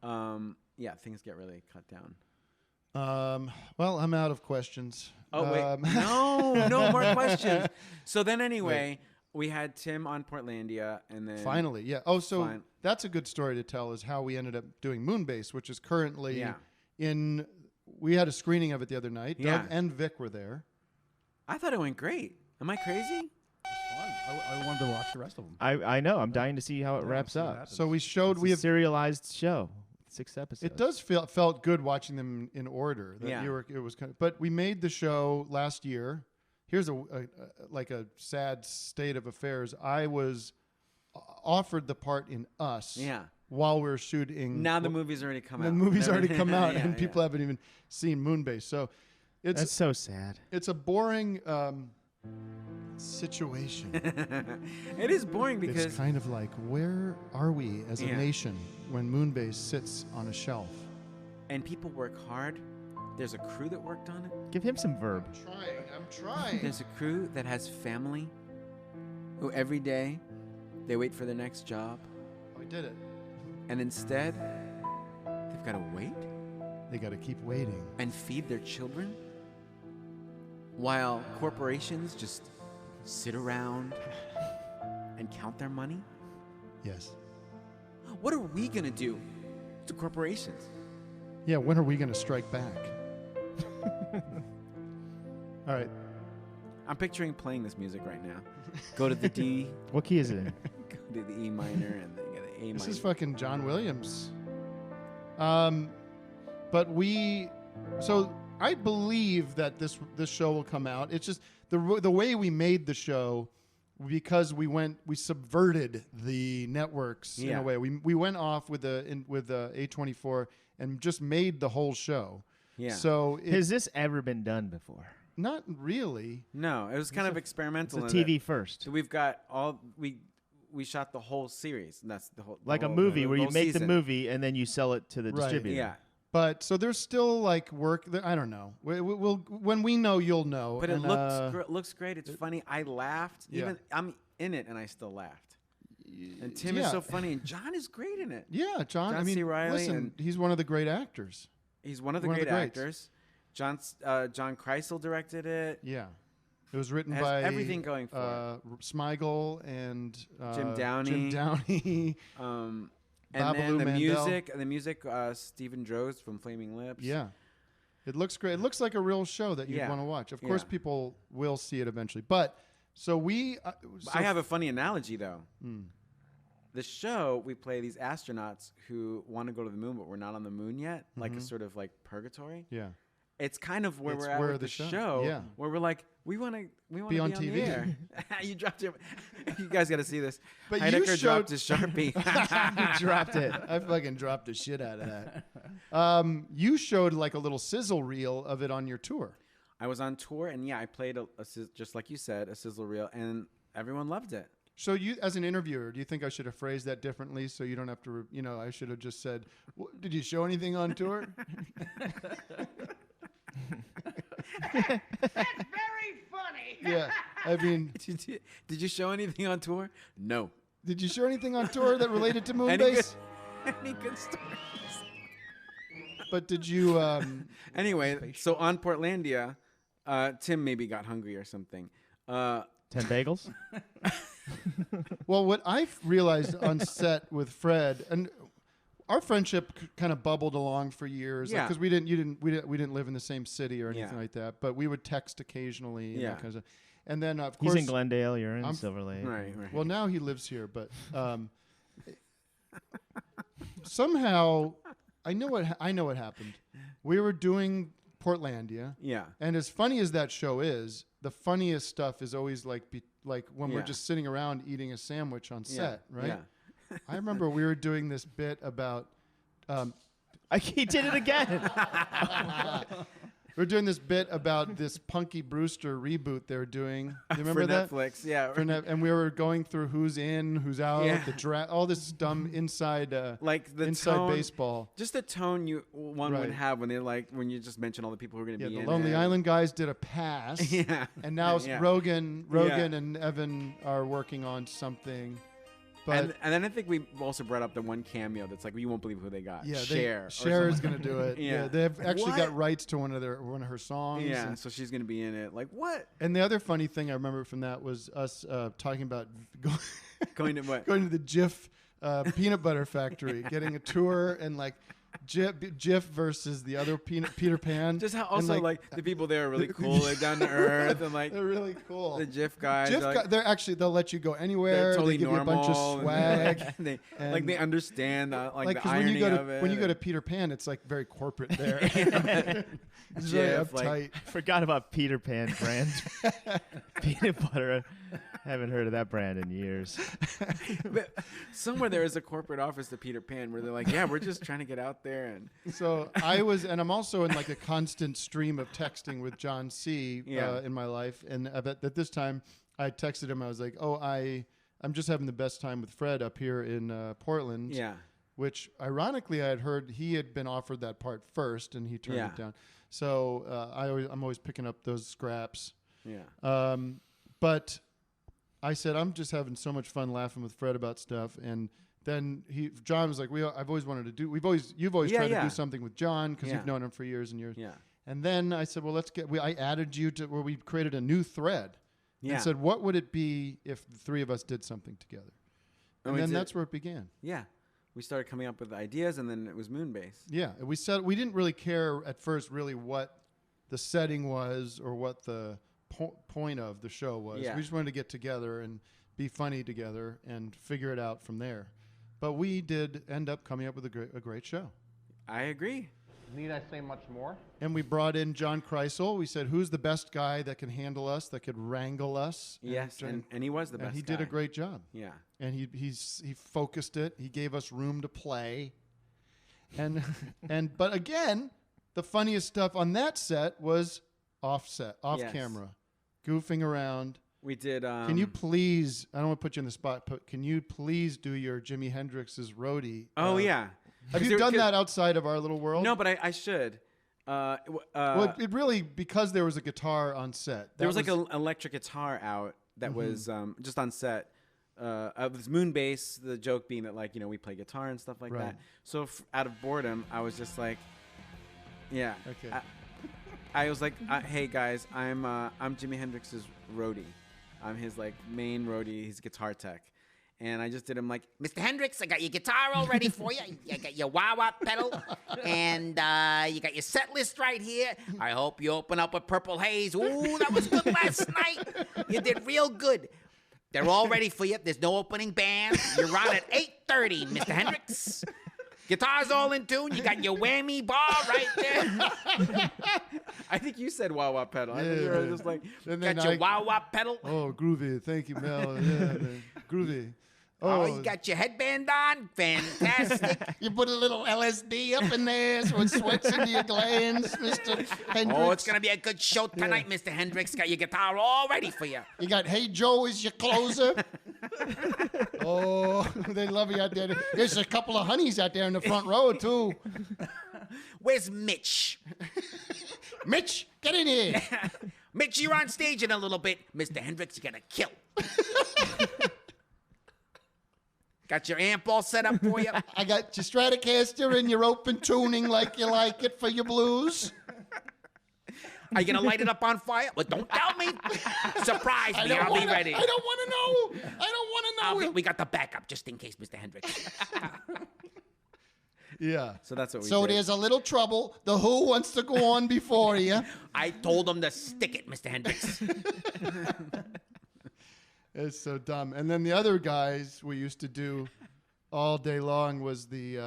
yeah, things get really cut down. Well, I'm out of questions. Oh wait, no more questions. So then anyway, we had Tim on Portlandia, and then Finally, yeah. Oh, so Fine. that's a good story to tell is how we ended up doing Moonbase, which is currently Yeah. in. We had a screening of it the other night. Yeah. Doug and Vic were there. I thought it went great. Am I crazy? I wanted to watch the rest of them. I know. I'm dying to see how it wraps see what up. happens. So we showed It's we a have. serialized show. 6 episodes. It does felt good watching them in order. That Yeah. it was kind of, but we made the show last year. Here's a like a sad state of affairs. I was offered the part in Us. Yeah. While we were shooting. Now the movie's already come out. The movie's Never- already come out, Yeah, and yeah. people haven't even seen Moonbase. So That's so sad. it's a boring. situation. It is boring It's because kind of like, where are we as a Yeah. nation when Moonbase sits on a shelf? and people work hard. There's a crew that worked on it. Give him some verb. I'm trying. There's a crew that has family who every day they wait for their next job, We did it. and instead they've got to wait They got to keep waiting. and feed their children while corporations just sit around and count their money. Yes. What are we going to do to corporations? Yeah, when are we going to strike back? All right. I'm picturing playing this music right now. Go to the D, What key is it in? go to the E minor, and then you get the A This minor. is fucking John Williams. But so I believe that this show will come out. It's just the way we made the show, because we subverted the networks in Yeah. a way. We went off with the A24 and just made the whole show. Yeah. So Has this ever been done before? not really. No, it was kind of experimental. It's a in TV that- first. So we've got we shot the whole series, and that's the whole Like the a whole- movie the where you whole make season. the movie and then you sell it to the Right. distributor. Yeah, But so there's still like work. I don't know. We'll when we know, you'll know. but it And, looks great. It's funny. I laughed. Yeah. Even I'm in it, and I still laughed. And Tim yeah. is so funny, and John is great in it. Yeah, John. I John C. mean, Reilly listen, and- he's one of the great actors. He's one of the One of great the greats. actors. John Kreisel directed it. Yeah, it was written Has by everything going for Smigel and Jim Downey. Jim Downey. And Babalu then the Mandel. music, Stephen Droz from Flaming Lips. Yeah, it looks great. It looks like a real show that you'd Yeah. want to watch. Of course, Yeah. people will see it eventually. But so we. I have a funny analogy though. The show, we play these astronauts who want to go to the moon, but we're not on the moon yet, like a sort of like purgatory. Yeah. It's kind of where It's we're at where with the the show- show, yeah. where we're like, we want to be on the TV. air. You dropped your, you guys got to see this. But you Heidecker showed- dropped his Sharpie. Dropped it. I fucking dropped the shit out of that. You showed like a little sizzle reel of it on your tour. I was on tour, and yeah, I played just like you said, a sizzle reel, and everyone loved it. So you, as an interviewer, do you think I should have phrased that differently so you don't have to, I should have just said, did you show anything on tour? That's very funny. Yeah. I mean, Did you show anything on tour? No. did you show anything on tour that related to Any good, Moonbase? any good stories? But did you, Anyway, so on Portlandia, Tim maybe got hungry or something. 10 bagels? well, what I've realized on set with Fred, and our friendship kind of bubbled along for years, Yeah. because we didn't live in the same city or anything Yeah. like that, but we would text occasionally. And Yeah. that kind of stuff. And then of He's course, in Glendale. You're in I'm- Silver Lake. Right. well, now he lives here, but somehow I know what happened. We were doing Portlandia, Yeah. and as funny as that show is, the funniest stuff is always like when we're Yeah. just sitting around eating a sandwich on set, right? Yeah. I remember we were doing this bit about. He did it again. We're doing this bit about this Punky Brewster reboot they're doing. Do you remember For that? Netflix, yeah. And we were going through who's in, who's out, Yeah. all this dumb inside Like the inside tone, baseball. just the tone one would Right. have when when you just mention all the people who are going to Yeah, be the in Lonely it. Island guys did a pass. Yeah. And now Yeah. Rogan Yeah. and Evan are working on something. But And then I think we also brought up the one cameo that's like, you won't believe who they got. yeah, Cher. or Cher is someone. going to do it. Yeah. They've actually What? got rights to one of her songs. Yeah, And, so she's going to be in it. Like, what? and the other funny thing I remember from that was us talking about Going to what? going to the Jif peanut butter factory, getting a tour, and like Jif versus the other Peter Pan. Just how And, also like the people there are really cool, like down to earth, and like they're really cool. the GIF guys. Jif are, like, they'll let you go anywhere. they're totally they give normal. you a bunch of swag. And they and- like they understand like the 'cause irony when of it. you go to Peter Pan, it's like very corporate there. It's very Jif, like- uptight. I forgot about Peter Pan brand. Peanut butter. Haven't heard of that brand in years. But somewhere there is a corporate office to Peter Pan where they're like, yeah, we're just trying to get out there and So and I'm also in like a constant stream of texting with John C. Yeah. In my life, and at this time, I texted him. I was like, "Oh, I'm just having the best time with Fred up here in Portland." Yeah. Which, ironically, I had heard he had been offered that part first, and he turned it down. So I'm always picking up those scraps. Yeah. But I said, I'm just having so much fun laughing with Fred about stuff. And then John was like, I've always wanted to do. You've always tried to do something with John because you've known him for years and years. Yeah. And then I said, well, I added you to where we created a new thread. Yeah. And said, what would it be if the three of us did something together? And then that's where it began. Yeah. We started coming up with ideas, and then it was Moonbase. Yeah, we said we didn't really care at first, really, what the setting was or what the point of the show was. Yeah. We just wanted to get together and be funny together and figure it out from there. But we did end up coming up with a great show. I agree. Need I say much more? And we brought in John Kreisel. We said, who's the best guy that can handle us, that could wrangle us? Yes, and he was the best And he guy. did a great job. Yeah. And he focused it. He gave us room to play. And but again, the funniest stuff on that set was off camera, goofing around. We did. Can you please? I don't want to put you in the spot, but can you please do your Jimi Hendrix's roadie? Oh yeah. Have you done that outside of our little world? No, but I should. Well, it really, because there was a guitar on set. There was like an electric guitar out that was just on set. Of this Moonbase, the joke being that, like, we play guitar and stuff like that. So out of boredom, I was just like, yeah. Okay. I was like, hey guys, I'm Jimi Hendrix's roadie. I'm his like main roadie. He's guitar tech. And I just did him like, Mr. Hendrix, I got your guitar all ready for you. You got your wah-wah pedal, and you got your set list right here. I hope you open up with Purple Haze. Ooh, that was good last night. You did real good. They're all ready for you. There's no opening band. You're on at 8:30, Mr. Hendrix. Guitar's all in tune. You got your whammy bar right there. I think you said wah-wah pedal. I think you were just like, got your wah-wah pedal. Oh, groovy. Thank you, Mel. Yeah, man. Groovy. Oh, you got your headband on? Fantastic. You put a little LSD up in there so it sweats into your glands, Mr. Hendrix. Oh, it's going to be a good show tonight, Mr. Hendrix. Got your guitar all ready for you. You got Hey Joe as your closer. Oh, they love you out there. There's a couple of honeys out there in the front row, too. Where's Mitch? Mitch, get in here. Mitch, you're on stage in a little bit. Mr. Hendrix, you're going to kill. Got your amp all set up for you? I got your Stratocaster and your open tuning like you like it for your blues. Are you going to light it up on fire? Well, don't tell me. Surprise me. I'll be ready. I don't want to know. I don't want to know. We got the backup just in case, Mr. Hendrix. Yeah. So that's what we So did. there's a little trouble. The Who wants to go on before you. I told him to stick it, Mr. Hendrix. It's so dumb. And then the other guys we used to do all day long was the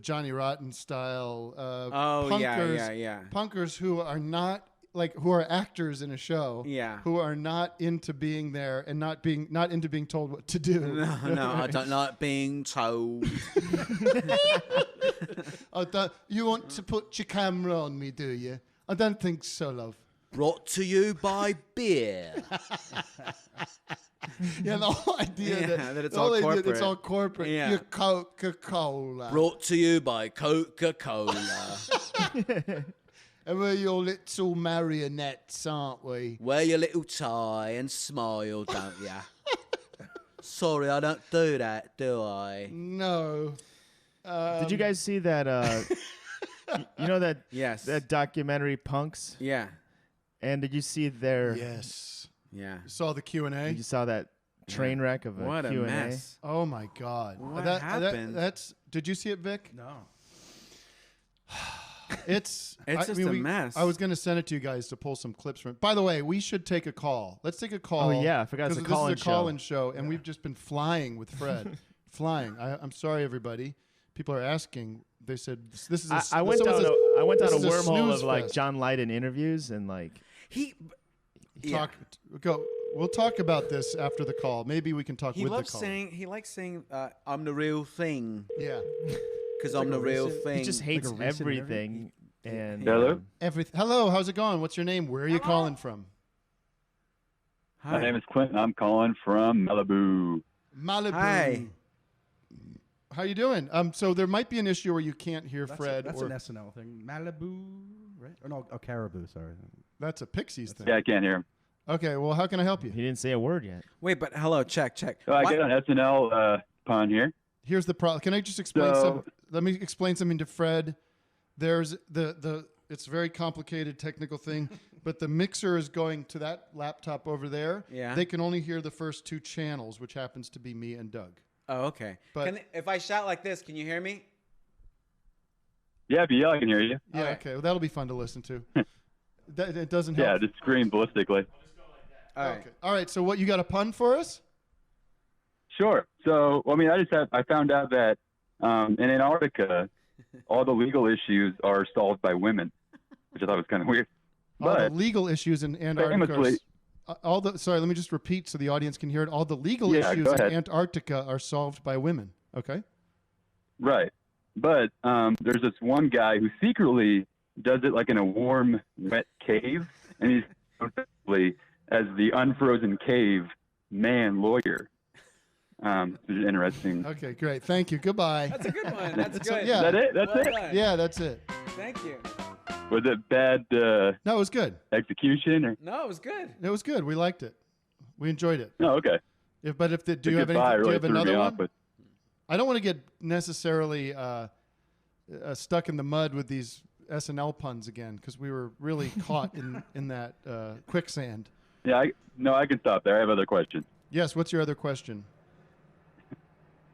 Johnny Rotten style punkers. yeah. Punkers who are not who are actors in a show. Yeah. Who are not into being there and not into being told what to do. No, I don't like being told. You want to put your camera on me, do you? I don't think so, love. Brought to you by beer. Yeah, the whole idea that it's all corporate. It's all corporate. Yeah. Your Coca-Cola. Brought to you by Coca-Cola. And we're your little marionettes, aren't we? Wear your little tie and smile, don't ya? Sorry, I don't do that, do I? No. Did you guys see that? You know that? Yes. That documentary Punks. Yeah. And did you see their? Yes. Yeah. You saw the Q&A? You saw that train wreck of a What Q&A? a mess. Oh my God. What happened? Did you see it, Vic? No. It's just a mess. I was going to send it to you guys to pull some clips from it. By the way, we should take a call. Let's take a call. Oh, yeah. I forgot it's a call-in show. This is a call-in show, and we've just been flying with Fred. Flying. I'm sorry, everybody. People are asking. They said this is. I went down a wormhole of like fest. John Lydon interviews and like We'll talk about this after the call. Maybe we can talk with the call. He likes saying, "I'm the real thing." Yeah. Because I'm the real thing. he just hates everything. And Hello. Hello. How's it going? What's your name? Where are you calling from? My name is Quentin. I'm calling from Malibu. Malibu. Hi. How you doing? So there might be an issue where you can't hear Fred. That's or an SNL thing. Malibu, right? Or no, Caribou. Sorry. That's a Pixies thing. Yeah, I can't hear him. Okay, well, how can I help you? He didn't say a word yet. Wait, but hello, check. So I What? get an SNL pun here. Here's the problem. Can I just explain So- Let me explain something to Fred. There's it's a very complicated technical thing, but the mixer is going to that laptop over there. Yeah. They can only hear the first two channels, which happens to be me and Doug. Oh, okay. But- If I shout like this, can you hear me? Yeah, if you yell, I can hear you. Yeah, Okay. okay. Well, that'll be fun to listen to. It doesn't help. Yeah, just scream ballistically. All right. Okay. All right. So what, you got a pun for us? Sure. So, I mean, I found out that in Antarctica, all the legal issues are solved by women, which I thought was kind of weird. All the But legal issues in Antarctica. famously- Sorry, let me just repeat so the audience can hear it. All the legal Yeah, issues go in ahead. Antarctica are solved by women. Okay. right. But there's this one guy who secretly does it like in a warm, wet cave, and he's effectively as the unfrozen cave man lawyer. Which is interesting. Okay, great. Thank you. Goodbye. That's a good one. That's good. yeah. Is that it? That's Well it? done. Yeah, that's it. Thank you. Was it bad No, it was good. execution? Or? No, it was good. It was good. We liked it. We enjoyed it. No, okay. Do you have goodbye anything? Do you really have threw another me one? off, but I don't want to get necessarily stuck in the mud with these SNL puns again because we were really caught in that quicksand. yeah, I can stop there. I have other questions. Yes. What's your other question?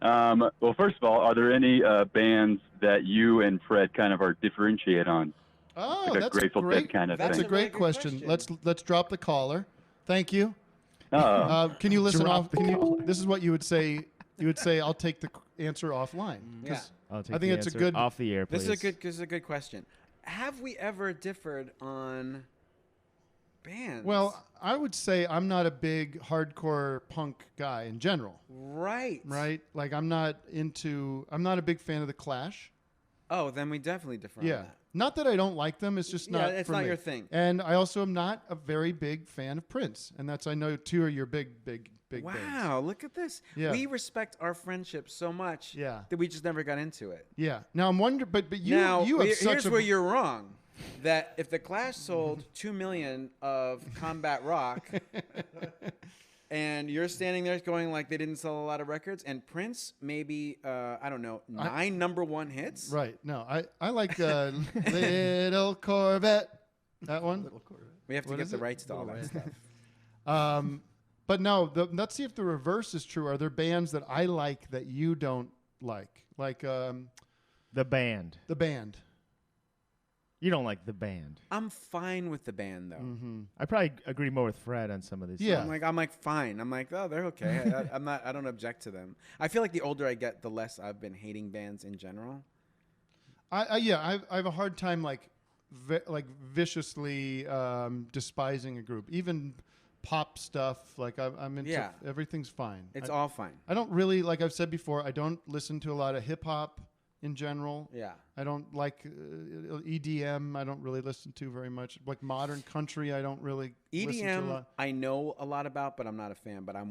Well, first of all, are there any bands that you and Fred kind of are differentiate on? Oh, Like a that's Grateful great. Dead kind of That's thing. a great question. Let's drop the caller. Thank you. Can you listen Drop off? the This is what you would say. You would say, "I'll take the answer offline." 'cause I'll take I think the it's a answer good. off the air, please. This is a good question. Have we ever differed on bands? Well, I would say I'm not a big hardcore punk guy in general. right. Right? Like I'm not a big fan of the Clash. Oh, then we definitely differ on Yeah. that. Not that I don't like them, it's just Yeah, not it's for not me. your thing. And I also am not a very big fan of Prince, and that's I know two are your big bands. Wow, look at this. Yeah. We respect our friendship so much Yeah. that we just never got into it. Yeah. Now I'm wondering, but you now, you have here's such a where you're wrong. That if the Clash sold 2 million of Combat Rock, and you're standing there going like they didn't sell a lot of records, and Prince maybe I don't know 9 number one hits. right. No, I like Little Corvette. That one. We have to What get is the it? rights to all that stuff. But no, let's see if the reverse is true. Are there bands that I like that you don't like? Like The band. the band. You don't like the band. I'm fine with the band though. Mm-hmm. I probably agree more with Fred on some of these. Yeah. songs. I'm like fine. I'm like, oh, they're okay. I don't object to them. I feel like the older I get, the less I've been hating bands in general. I have a hard time like viciously despising a group, even pop stuff. Like I'm into Yeah. everything's fine. It's all fine. I don't really, like I've said before, I don't listen to a lot of hip hop in general. Yeah. I don't like EDM. I don't really listen to very much. Like modern country, I don't really listen to a EDM, lot. I know a lot about, but I'm not a fan. But I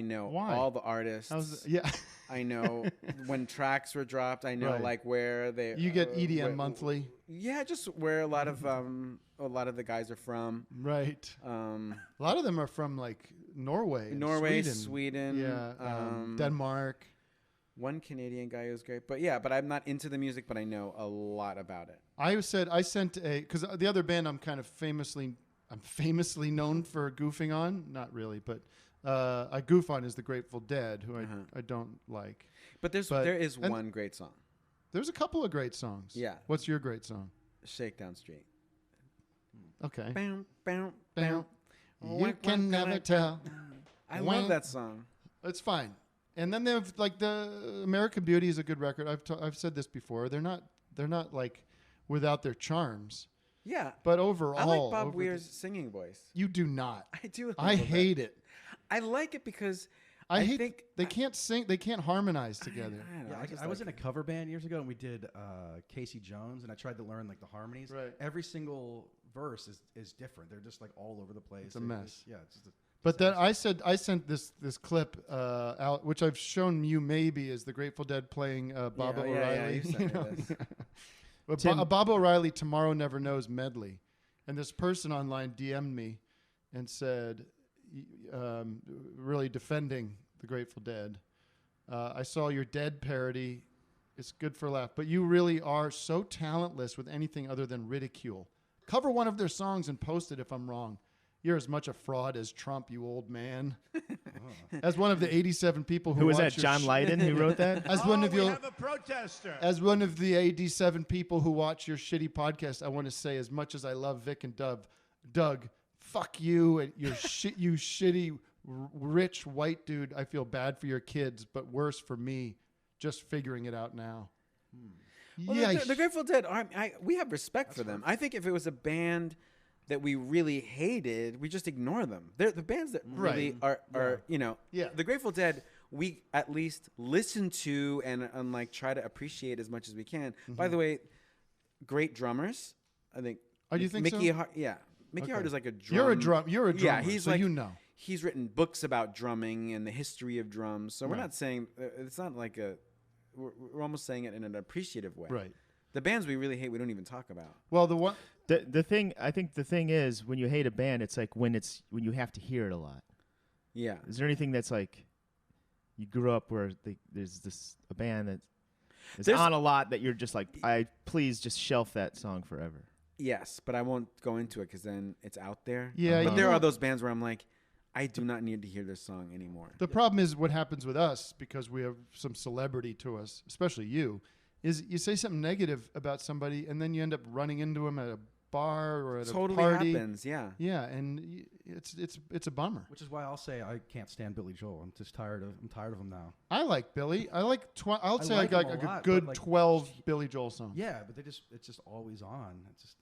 know Why? all the artists. Yeah. I know when tracks were dropped. I know Right. like where they. You get EDM monthly. Yeah, just where a lot of the guys are from. Right. A lot of them are from like Norway. and Norway, Sweden. Yeah. Denmark. One Canadian guy who's great, but I'm not into the music, but I know a lot about it. I sent because the other band I'm famously known for goofing on. Not really, but I goof on is the Grateful Dead, who I don't like. But there is one great song. There's a couple of great songs. Yeah. What's your great song? Shakedown Street. Okay. Bam, bam, Bam. bam. You can never tell. I love that song. It's fine. And then they've like the American Beauty is a good record. I've said this before. They're not like without their charms. Yeah. But overall, I like Bob Weir's singing voice. You do not. I do. I hate it. I like it because I think they can't sing. They can't harmonize together. I was in a cover band years ago, and we did Casey Jones, and I tried to learn like the harmonies. Right. Every single verse is different. They're just like all over the place. It's a mess. It's just But then I sent this clip out, which I've shown you maybe is the Grateful Dead playing Bob O'Reilly. Yeah, you sent me this. But Bob O'Reilly Tomorrow Never Knows medley, and this person online DM'd me and said, really defending the Grateful Dead. I saw your Dead parody. It's good for a laugh, but you really are so talentless with anything other than ridicule. Cover one of their songs and post it if I'm wrong. You're as much a fraud as Trump, you old man. As one of the 87 people who was watch that? John Lydon who wrote that? As one of we your, have a protester. as one of the 87 people who watch your shitty podcast, I want to say, as much as I love Vic and Doug, fuck you and your shit, you shitty rich white dude. I feel bad for your kids, but worse for me, just figuring it out now. Well, Yeah, the Grateful Dead, we have respect for them. I think if it was a band that we really hated, we just ignore them. They're the bands that really are you know, the Grateful Dead, we at least listen to and like try to appreciate as much as we can. By the way, great drummers. I think. Oh, you think Mickey so? Hart, yeah. Mickey Hart is like a drum. You're a drummer. Yeah, he's so like, you know. He's written books about drumming and the history of drums. So we're not saying it's not like we're almost saying it in an appreciative way. Right. The bands we really hate, we don't even talk about. Well, the thing is when you hate a band, it's like when you have to hear it a lot. Yeah. Is there anything that's like you grew up where there's a band that is on a lot that you're just like, please just shelf that song forever? Yes, but I won't go into it because then it's out there. Yeah, but there are those bands where I'm like, I do not need to hear this song anymore. The problem is what happens with us, because we have some celebrity to us, especially you, is you say something negative about somebody and then you end up running into them at a bar or at a party. Totally happens, yeah. Yeah, and it's a bummer. Which is why I'll say I can't stand Billy Joel. I'm tired of him now. I like Billy. I like I'll say like I him got a a lot, good but, like, 12 Billy Joel songs. Yeah, but it's just always on. It's just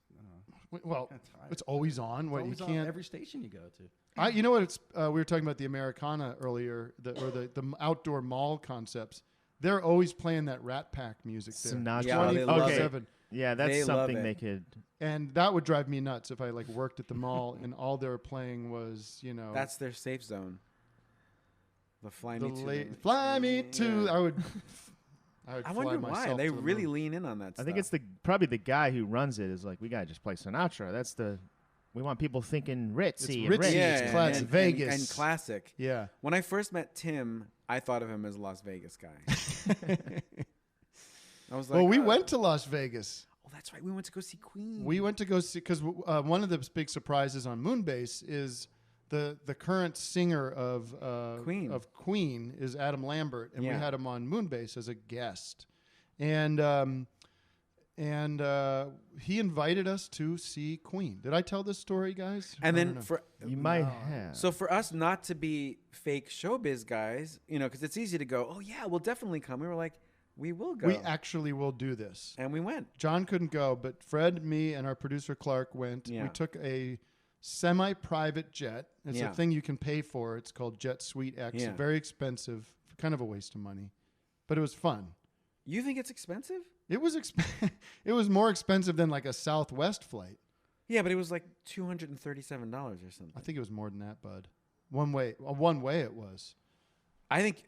Well, it's always on. It's What always you on can't. every station you go to. You know what? It's we were talking about the Americana earlier, the outdoor mall concepts. They're always playing that Rat Pack music there. Sinatra. Yeah, they love it. 24/7. Yeah, that's They love something it. they could. And that would drive me nuts if I like worked at the mall and all they were playing was, you know, That's their safe zone. The Fly the Me To. late fly me to. Yeah. I would I fly wonder why. myself They to the really moon. lean in on that I stuff. think it's probably the guy who runs it is like, we gotta just play Sinatra. We want people thinking ritzy. It's and ritzy, rich. it's classic. and Vegas. and classic. Yeah. When I first met Tim, I thought of him as a Las Vegas guy. I was like, Well, we oh. went to Las Vegas. Oh, that's right. We went to go see Queen. We went to go see because one of the big surprises on Moonbase is the current singer of Queen is Adam Lambert, and we had him on Moonbase as a guest, and he invited us to see Queen. Did I tell this story, guys? And I don't then know. You might have. So for us not to be fake showbiz guys, because it's easy to go, oh yeah, we'll definitely come. We were like, we will go. We actually will do this. And we went. John couldn't go, but Fred, me, and our producer Clark went. Yeah. We took a semi-private jet. It's a thing you can pay for. It's called Jet Suite X. Yeah. Very expensive, kind of a waste of money, but it was fun. You think it's expensive? It was it was more expensive than like a Southwest flight. Yeah, but it was like $237 or something. I think it was more than that, bud. One way it was. I think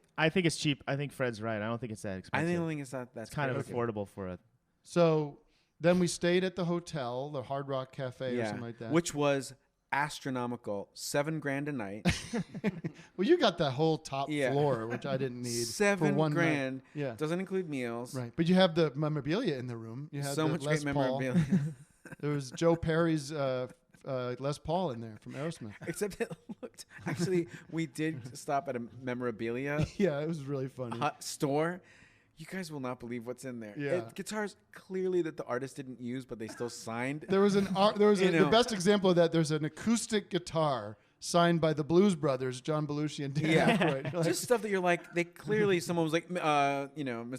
it's cheap. I think Fred's right. I don't think it's that expensive. I don't think it's that. That's It's kind of crazy. affordable for a. So then we stayed at the hotel, the Hard Rock Cafe or something like that. Which was astronomical, $7,000 a night. Well, you got the whole top floor, which I didn't need. for one $7,000. night. Yeah, doesn't include meals. right. But you have the memorabilia in the room. You had So the much Les great Paul. memorabilia. There was Joe Perry's Les Paul in there from Aerosmith. Except it looked. Actually, we did stop at a memorabilia Yeah, it was really funny. store. You guys will not believe what's in there. Yeah. Guitars clearly that the artist didn't use, but they still signed. There was You the know. best example of that. There's an acoustic guitar signed by the Blues Brothers, John Belushi and Dan Yeah, Aykroyd. Like, just stuff that you're like. They clearly someone was like, Mr.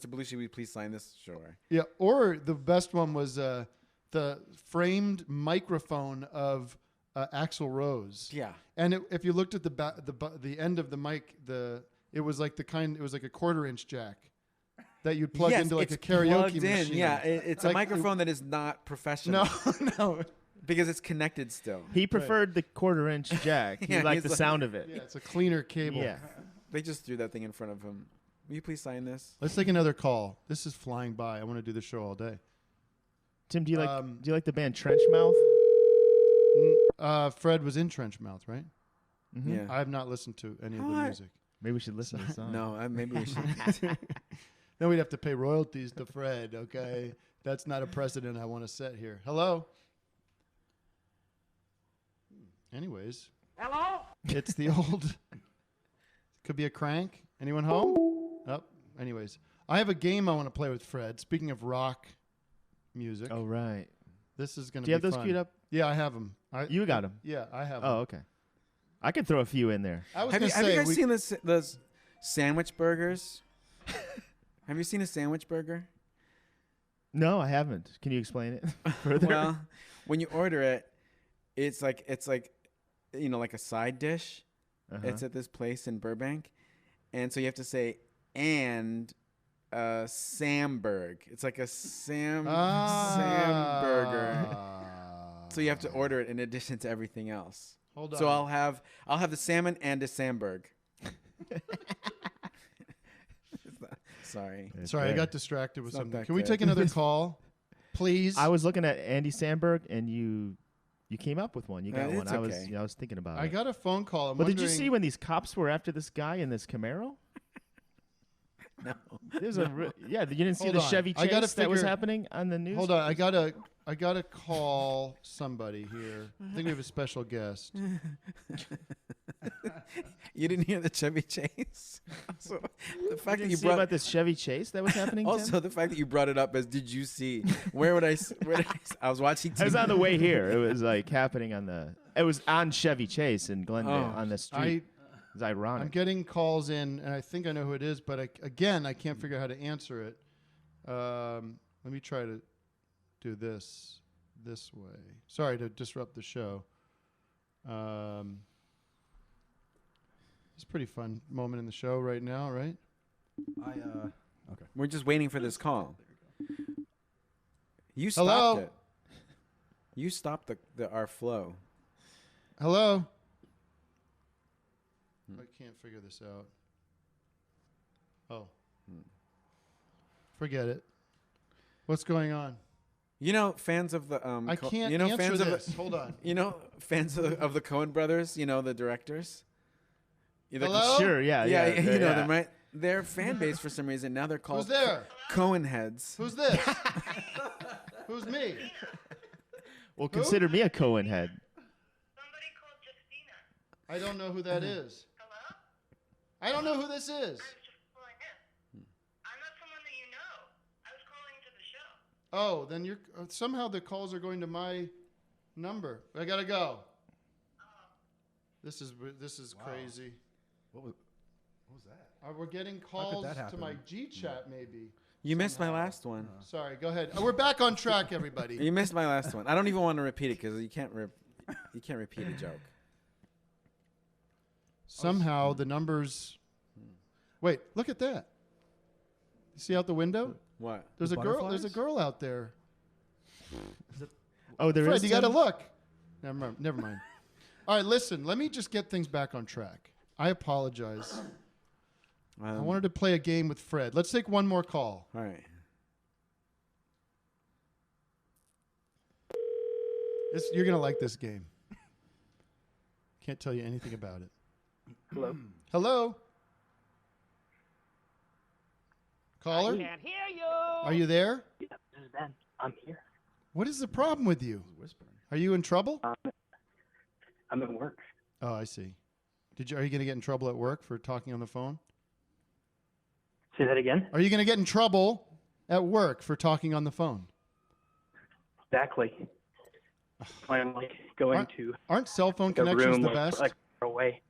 Belushi, will you please sign this? Sure. yeah. Or the best one was the framed microphone of Axl Rose. Yeah. And if you looked at the end of the mic, it was like a 1/4-inch jack that you'd plug Yes, into like it's a karaoke plugged machine. in. Yeah, it's Like, a microphone that is not professional. No. because it's connected still. He preferred the quarter-inch jack. He Yeah, liked he's the sound of it. Yeah, it's a cleaner cable. Yeah. They just threw that thing in front of him. Will you please sign this? Let's take another call. This is flying by. I want to do this show all day. Tim, do you like the band Trenchmouth? Fred was in Trenchmouth, right? Mm-hmm. Yeah. I have not listened to any of the music. Maybe we should listen to the song. No, maybe we should. Then we'd have to pay royalties to Fred, okay? That's not a precedent I want to set here. Hello? Anyways. Hello? It's the old... Could be a crank. Anyone home? Oh, anyways. I have a game I want to play with Fred. Speaking of rock music. Oh, right. This is going to be Do you have those fun. queued up? Yeah, I have them. You got them? Yeah, I have Oh, okay. I could throw a few in there. I was Have going you to say... guys seen those sandwich burgers? Have you seen a sandwich burger? No, I haven't. Can you explain it further? Well, when you order it, it's like like a side dish. Uh-huh. It's at this place in Burbank, and so you have to say and Samburg. It's like a Sam burger. So you have to order it in addition to everything else. Hold on. So I'll have the salmon and a Samburg. Sorry. Sorry, I got distracted with It's not something. that Can we good. take another call, please? I was looking at Andy Samberg, and you came up with one. You got one. it's I okay. was thinking about I it. got a phone call. I'm But did you wondering- see when these cops were after this guy in this Camaro? No. There's you didn't see Hold the on. Chevy I gotta chase that was figure- happening on the news? Hold on, I gotta call somebody here. I think we have a special guest. You didn't hear the Chevy Chase? Also, the fact that You you see brought about this Chevy chase that was happening? also Tim? the fact that you brought it up as did you see? Where did I I was watching TV. I was on the way here. It was like happening it was on Chevy Chase in Glendale on the street. It's ironic. I'm getting calls in, and I think I know who it is, but I can't figure out how to answer it. Let me try to do this way. Sorry to disrupt the show. It's a pretty fun moment in the show right now, right? Okay. We're just waiting for this call. You stopped Hello? it. You stopped our flow. Hello? I can't figure this out. Oh. Forget it. What's going on? You know, fans of the I can't you know, answer fans this. of Hold on. You know, fans of the Coen brothers. You know, the directors. Hello? Sure, you know them, right? Their fan base for some reason now they're called Who's there? Coen heads. Who's this? Who's me? Well, consider me a Cohen head. I don't know who that is. Hello? I don't know who this is. Oh, then you're somehow the calls are going to my number. I gotta go. This is crazy. What was that? We're getting How could calls that to happen? my G chat maybe. You missed my last one. Sorry, go ahead. We're back on track, everybody. You missed my last one. I don't even want to repeat it because you can't repeat a joke. Somehow the numbers. Wait, look at that. You see out the window? What? There's The a girl. There's a butterflies? girl out there. Oh, there Fred, is. you got to look. Never mind. All right, listen. Let me just get things back on track. I apologize. I wanted to play a game with Fred. Let's take one more call. All right. You're gonna like this game. Can't tell you anything about it. Hello. Hello. Caller. I can't hear you. Are you there? Yeah, this is Ben. I'm here. What is the problem with you? Are you in trouble? I'm at work. Oh, I see. Are you gonna get in trouble at work for talking on the phone? Say that again? Are you gonna get in trouble at work for talking on the phone? Exactly. I'm like going to Aren't cell phone a connections room the like, best? like far away.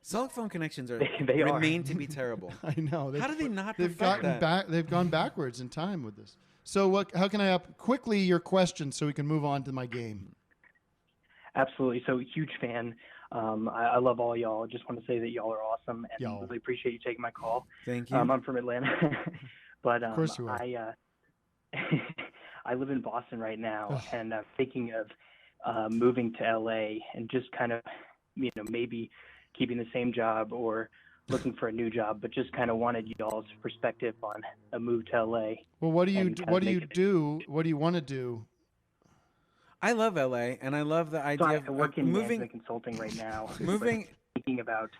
Cell phone connections are They are. remain to be terrible. I know. How do they not They've perfect gotten that? back. They've gone backwards in time with this. So, how can I help? Quickly, your question, so we can move on to my game. Absolutely. So huge fan. I love all y'all. Just want to say that y'all are awesome, and Y'all. really appreciate you taking my call. Thank you. I'm from Atlanta, but Of course you are. I live in Boston right now, and I'm thinking of moving to LA and just kind of, maybe keeping the same job or looking for a new job, but just kind of wanted y'all's perspective on a move to LA. Well, what do you do? What do you do? What do you want to do? I love LA, and I love the idea I work in moving. management consulting right now. Moving. Thinking about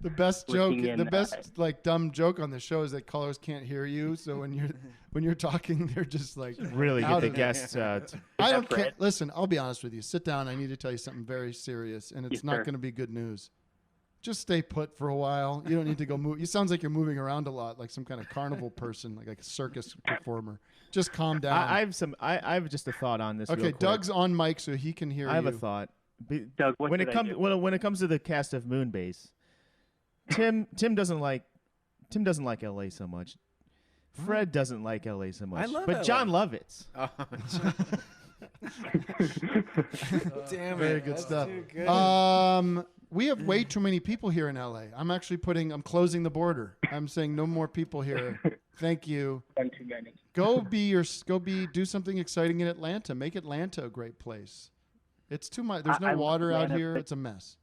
the best joke, looking in, the best like dumb joke on the show is that callers can't hear you. So when you're talking, they're just like really out get the of it. guests. I don't care. Listen, I'll be honest with you. Sit down. I need to tell you something very serious, and it's Yes, not sir. going to be good news. Just stay put for a while. You don't need to go move. You sounds like you're moving around a lot, like some kind of carnival person, like a circus performer. Just calm down. I have just a thought on this. Okay, real quick. Doug's on mic, so he can hear you. I have a thought. Doug, what when should it I comes do? when it comes to the cast of Moonbase, Tim doesn't like LA so much. Fred doesn't like LA so much. I love but LA. John Lovitz. Oh, damn it! Very good That's stuff. too good. We have way too many people here in LA. I'm closing the border. I'm saying no more people here. Thank you. One too many. Do something exciting in Atlanta. Make Atlanta a great place. It's too much. There's no I love water out Atlanta, here. but It's a mess.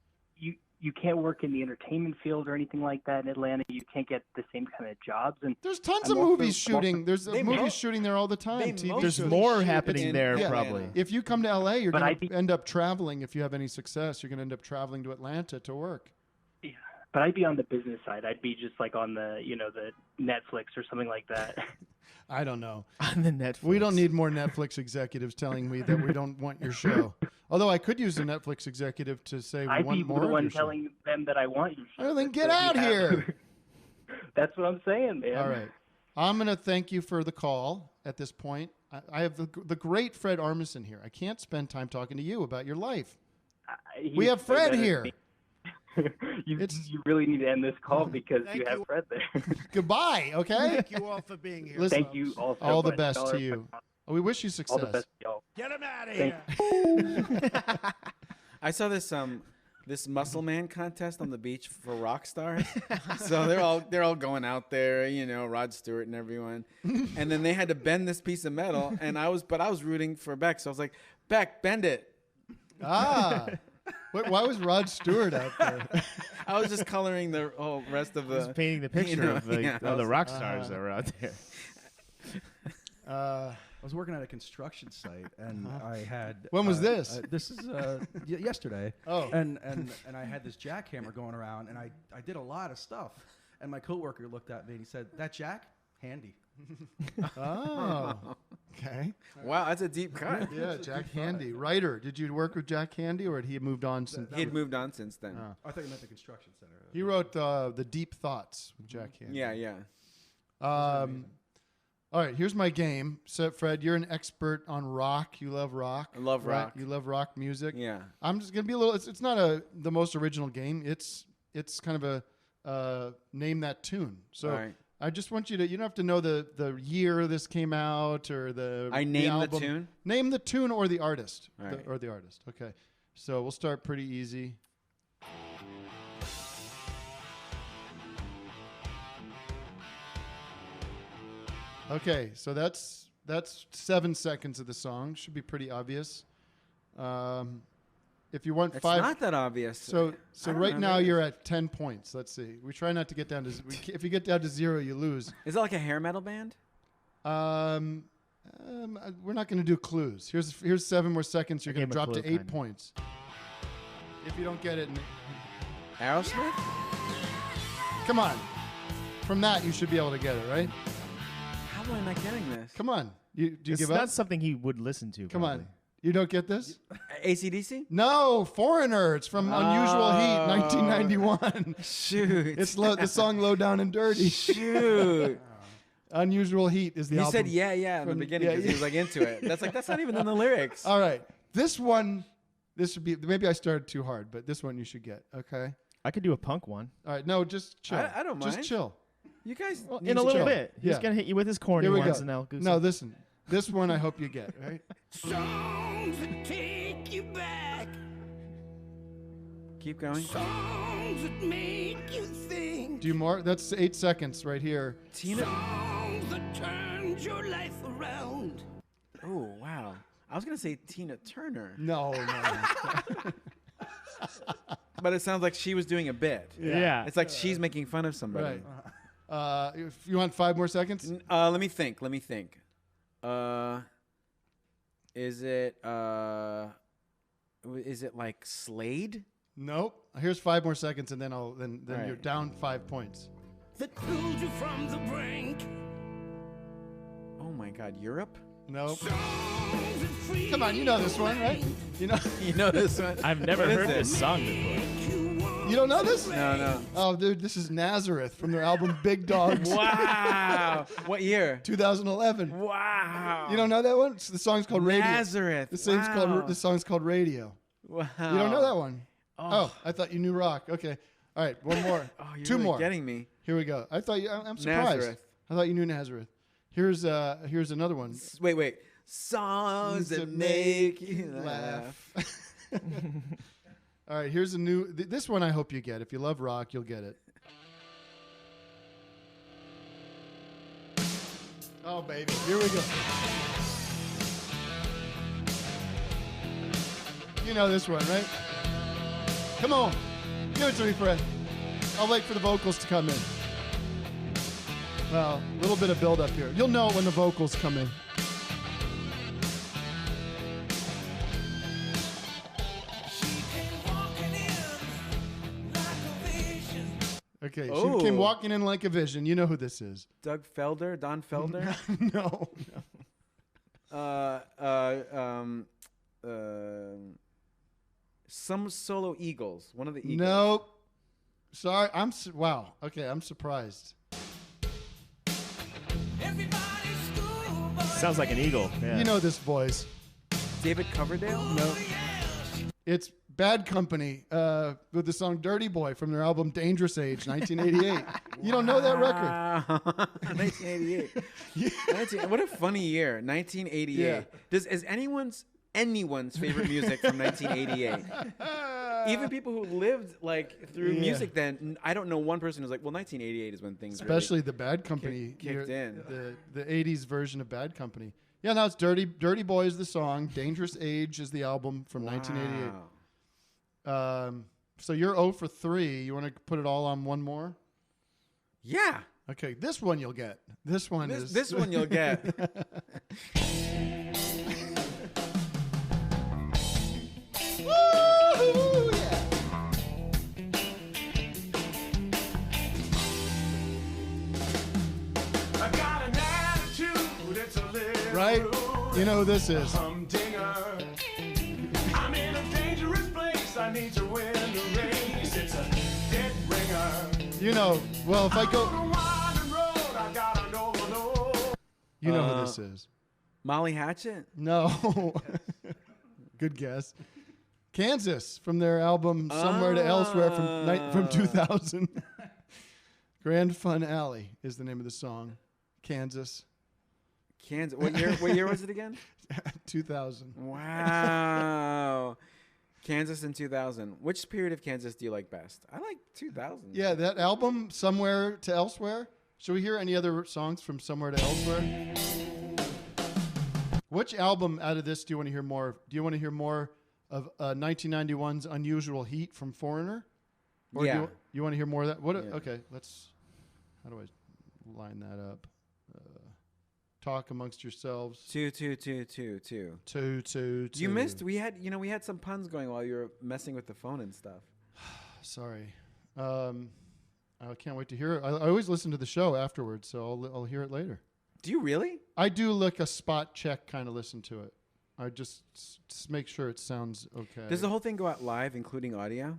You can't work in the entertainment field or anything like that in Atlanta. You can't get the same kind of jobs. And There's tons I'm of also- movies shooting. There's They movies mo- shooting there all the time. they TV mostly There's shows. more shoot happening in there, Yeah. probably. If you come to LA, you're But going I'd be- to end up traveling. If you have any success, you're going to end up traveling to Atlanta to work. but I'd be on the business side. I'd be just like on the the Netflix or something like that. I don't know. On the Netflix. We don't need more Netflix executives telling me that we don't want your show. Although I could use a Netflix executive to say we I'd want be more the of one your show. telling them that I want you. Well, then get out here. That's what I'm saying, man. All right. I'm going to thank you for the call at this point. I have the great Fred Armisen here. I can't spend time talking to you about your life. We have Fred here. you really need to end this call because Thank you have you. Fred there. Goodbye, okay? Thank you all for being here. Listen, Thank you all so all the much. best Y'all to are you. We wish you success. All the best, y'all. Get him out of Thank here. I saw this muscle man contest on the beach for rock stars. So they're all going out there, Rod Stewart and everyone. And then they had to bend this piece of metal, and I was rooting for Beck. So I was like, Beck, bend it. Ah. Why was Rod Stewart out there? I was just coloring the whole rest of the. Just painting the picture of the, yeah, of the rock stars that were out there. I was working at a construction site, and I had. When was this? This is yesterday. Oh. And I had this jackhammer going around, and I did a lot of stuff. And my coworker looked at me and he said, "That jack, handy." Oh. Okay. Wow, that's a deep cut. Yeah, Jack Handy. Writer. Did you work with Jack Handy, or had he moved on since? He'd moved on since then. I thought you meant the construction center. He wrote The Deep Thoughts with Jack Handy. Yeah. All right, here's my game. So, Fred, you're an expert on rock. You love rock. I love right? rock. You love rock music. Yeah. I'm just gonna be a little. It's not the most original game. It's kind of a name that tune. So All right. I just want you to. You don't have to know the year this came out or the. I name the album. tune? Name the tune or the artist. All right. Or the artist. Okay. So we'll start pretty easy. Okay, so that's 7 seconds of the song. Should be pretty obvious. If you want It's five, not that obvious. So I don't right know, now maybe you're at 10 points. Let's see. We try not to get down to. If you get down to 0, you lose. Is it like a hair metal band? We're not going to do clues. Here's 7 more seconds. You're I going to gave him a drop to clue, 8 kinda. points. If you don't get it, Aerosmith? come on. From that, you should be able to get it, right? How am I not getting this? Come on. Do you It's give not up? something he would listen to. Come probably. on. You don't get this? AC/DC? No, Foreigner. It's from Unusual Heat, 1991. Shoot. It's the song "Low Down and Dirty." Shoot. Unusual Heat is the He album. said yeah in the From- beginning because he was like into it. That's not even in the lyrics. All right, this one, this would be maybe I started too hard, but this one you should get. Okay. I could do a punk one. All right. No, just chill. I don't mind. Just chill. You guys Well, need in a to little chill. bit. He's Yeah. gonna hit you with his corny Here we ones, go. and I'll go. No, listen. This one I hope you get. Right. Songs that take you back. Keep going. Songs that make you think. Do more. That's 8 seconds right here. Tina. Songs that turned your life around. Oh wow. I was gonna say Tina Turner. No. But it sounds like she was doing a bit. Yeah. It's like she's making fun of somebody. Right. If you want 5 more seconds? Let me think. Is it like Slade? Nope. Here's 5 more seconds, and then Right. you're down 5 points. That pulled you from the brink. Oh my God, Europe? Nope. Come on, you know this one, right? You know. You know this one? I've never What is heard this? this song before. You don't know this? No. Oh, dude, this is Nazareth from their album Big Dogs. Wow. What year? 2011. Wow. You don't know that one? The song's called Radio. Nazareth. The song's called Radio. Wow. You don't know that one? Oh, I thought you knew rock. Okay. All right, one more. You're 2 really more. getting me. Here we go. I'm surprised. Nazareth. I thought you knew Nazareth. Here's another one. Wait. Songs that make you laugh. All right, here's a new. This one I hope you get. If you love rock, you'll get it. Oh, baby. Here we go. You know this one, right? Come on. Give it to me, Fred. I'll wait for the vocals to come in. Well, a little bit of build up here. You'll know when the vocals come in. Okay, she came walking in like a vision. You know who this is. Doug Felder? Don Felder? No. Some Solo Eagles. One of the Eagles. Nope. Sorry. Wow. Okay, I'm surprised. Sounds like an eagle. Yeah. You know this voice. David Coverdale? No. It's Bad Company with the song Dirty Boy from their album Dangerous Age, 1988. You don't know that record? 1988. What a funny year. 1988. Yeah. Is anyone's favorite music from 1988? Even people who lived through music then, I don't know one person who's like, well, 1988 is when things especially really the Bad Company kicked in. The 80s version of Bad Company. Yeah, now it's Dirty Boy is the song, Dangerous Age is the album from 1988. So you're 0 for 3. You want to put it all on one more? Yeah. Okay, this one you'll get. This one you'll get. Woo! Yeah. I got an attitude, it's a little Right? You know who this is. humdinger. I'm in a dangerous place, I need to win the race. It's a dead ringer. You know, well, if I go... On a winding road, I gotta know. You know who this is. Molly Hatchet? No. Good guess. Kansas from their album Somewhere to Elsewhere from 2000. Grand Fun Alley is the name of the song. Kansas. What year was it again? 2000. Wow. Kansas in 2000. Which period of Kansas do you like best? I like 2000. Yeah, that album Somewhere to Elsewhere. Should we hear any other songs from Somewhere to Elsewhere? Which album out of this do you want to hear more of? Do you want to hear more of 1991's Unusual Heat from Foreigner? Or Yeah. do you want to hear more of that? What? Yeah. Okay, how do I line that up? Talk amongst yourselves. 2. 2. You missed. We had some puns going while you were messing with the phone and stuff. Sorry. I can't wait to hear it. I always listen to the show afterwards, so I'll hear it later. Do you really? I do like a spot check kind of listen to it. I just make sure it sounds okay. Does the whole thing go out live, including audio?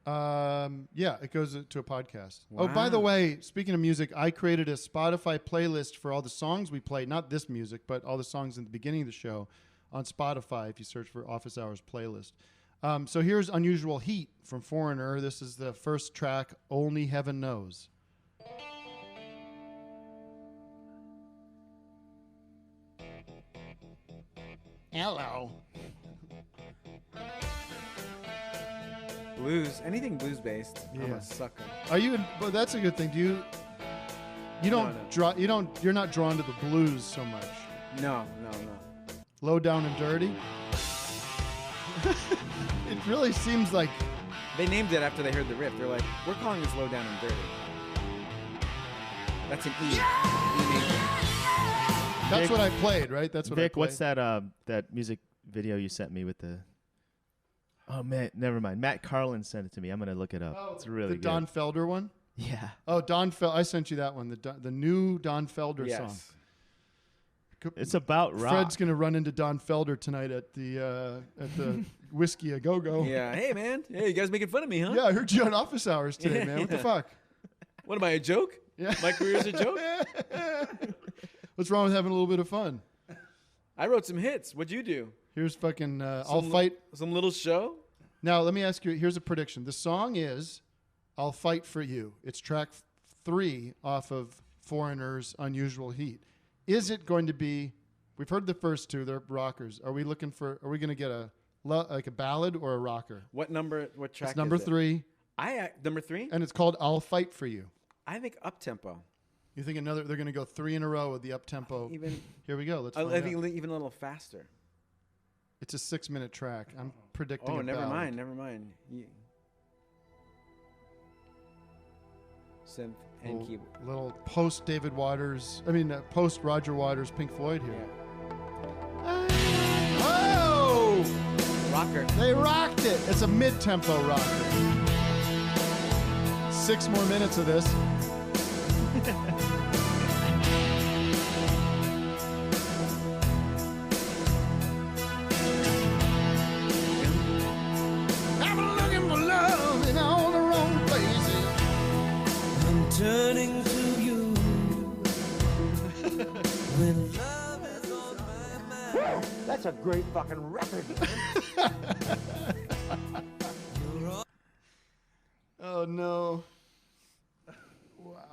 Yeah, it goes to a podcast. Wow. Oh, by the way, speaking of music, I created a Spotify playlist for all the songs we played. Not this music, but all the songs in the beginning of the show on Spotify if you search for Office Hours playlist. So here's Unusual Heat from Foreigner. This is the first track, Only Heaven Knows. Hello. Blues, anything blues based. I'm Yeah. a sucker. Are you? Well, that's a good thing. Do you? You don't No. draw. You don't. You're not drawn to the blues so much. No. Low Down and Dirty. It really seems like They named it after they heard the riff. They're like, we're calling this Low Down and Dirty. That's an E. that's Vic- what I played, right? That's what I Vic, played. what's that music video you sent me with the? Oh man, never mind. Matt Carlin sent it to me. I'm gonna look it up. Oh, it's really the good. Don Felder one? Yeah. Oh, Don Felder. I sent you that one. The new Don Felder Yes. song. It's about rock. Fred's gonna run into Don Felder tonight at the Whiskey A Go Go. Yeah. Hey, man. Hey, you guys making fun of me, huh? Yeah, I heard you on Office Hours today, man. What the fuck? What am I, a joke? Yeah. My career's a joke? What's wrong with having a little bit of fun? I wrote some hits. What'd you do? Here's fucking. I'll Some fight. Some little show? Now let me ask you. Here's a prediction. The song is "I'll Fight for You." It's track 3 off of Foreigner's "Unusual Heat." Is it going to be? We've heard the first 2. They're rockers. Are we looking for? Are we going to get like a ballad or a rocker? What number? What track? It's number is it? 3, Number 3? and it's called "I'll Fight for You." I think up tempo. You think they're going to go 3 in a row with the up tempo? Even Here we go. Let's I find think out. even a little faster. It's a 6-minute track. I'm predicting. Oh, a never ballad. mind. Never mind. Synth and keyboard. Little post David Waters. I mean, post Roger Waters, Pink Floyd here. Oh! Rocker. They rocked it. It's a mid-tempo rocker. 6 more minutes of this. I'm looking for love in all the wrong places. I'm turning to you when love is on my mind. That's a great fucking record. Oh no! Wow.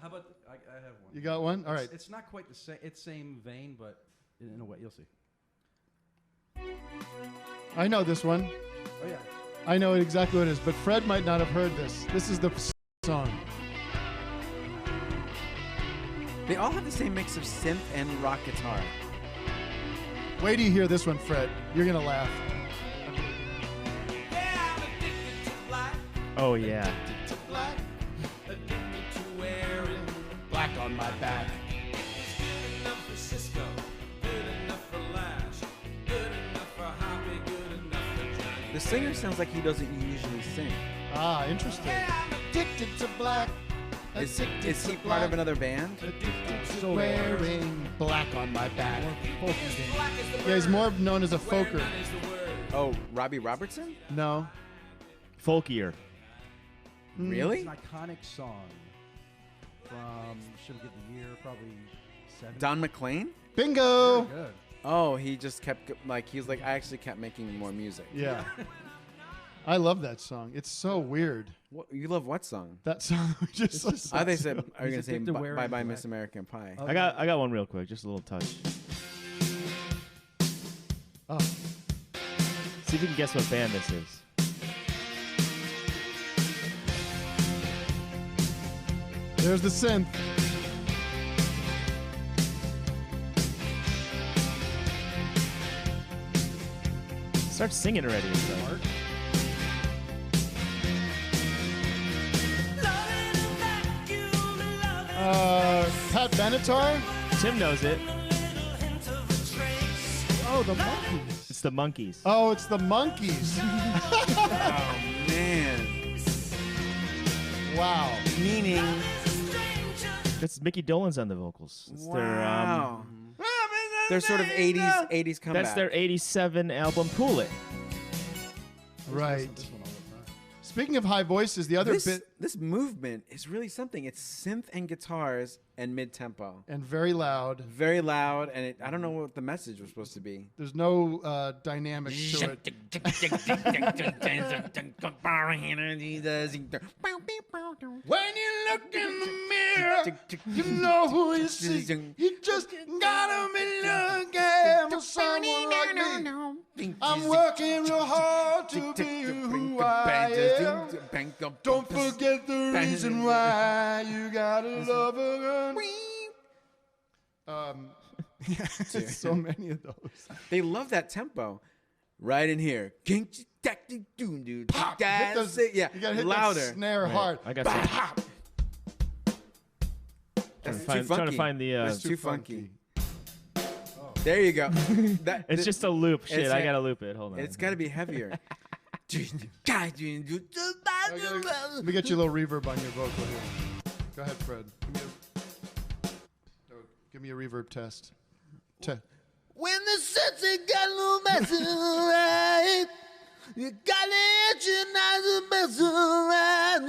How about I have one. You got one? All right. It's not quite the same. It's same vein, but in a way, you'll see. I know this one. Oh yeah. I know exactly what it is, but Fred might not have heard this. This is the song. They all have the same mix of synth and rock guitar. Wait till you hear this one, Fred. You're gonna laugh. Oh yeah. Black on my back. The singer sounds like he doesn't usually sing. Ah, interesting. Addicted to black. Is he part of another band? So wearing black on my back. Yeah, he's more known as a folker. Oh, Robbie Robertson? No. Folkier. Really? It's an iconic song from should we get the year probably 70. Don McLean? Bingo. Very good. Oh, he just kept he was like, I actually kept making more music. Yeah. I love that song. It's so weird. What, you love what song? That song we just listened I they to. said, are you gonna He's say addicted to wearing Bye Bye black. Miss American Pie? I got one real quick, just a little touch. Oh. See if you can guess what band this is. There's the synth. Start singing already. and stuff. Pat Benatar? Tim knows it. Oh, the Monkees. It's the Monkees. Oh, it's the Monkees. Oh man. Wow. Meaning. That's Mickey Dolenz on the vocals. It's Wow. They're sort of 80s comeback. That's their 87 album, Pool It. Right. Speaking of high voices, the other this movement is really something. It's synth and guitars and mid-tempo. and very loud. Very loud, and I don't know what the message was supposed to be. There's no dynamic to it. When you look in the mirror, you know who you see. You just gotta be looking for someone like me. I'm working real hard to be who I am. Don't forget the reason why you gotta love a girl. So many of those. They love that tempo. Right in here. Pop! Hit those, Yeah, you gotta hit louder. that snare hard. I got some. That's trying to find the. That's too funky. There you go. It's just a loop. Shit, I gotta loop it. Hold on. It's gotta be heavier. Let me get you a little reverb on your vocal here. Go ahead, Fred. Give me a reverb test. When the sunset got a little messy, right? You gotta recognize the mess around.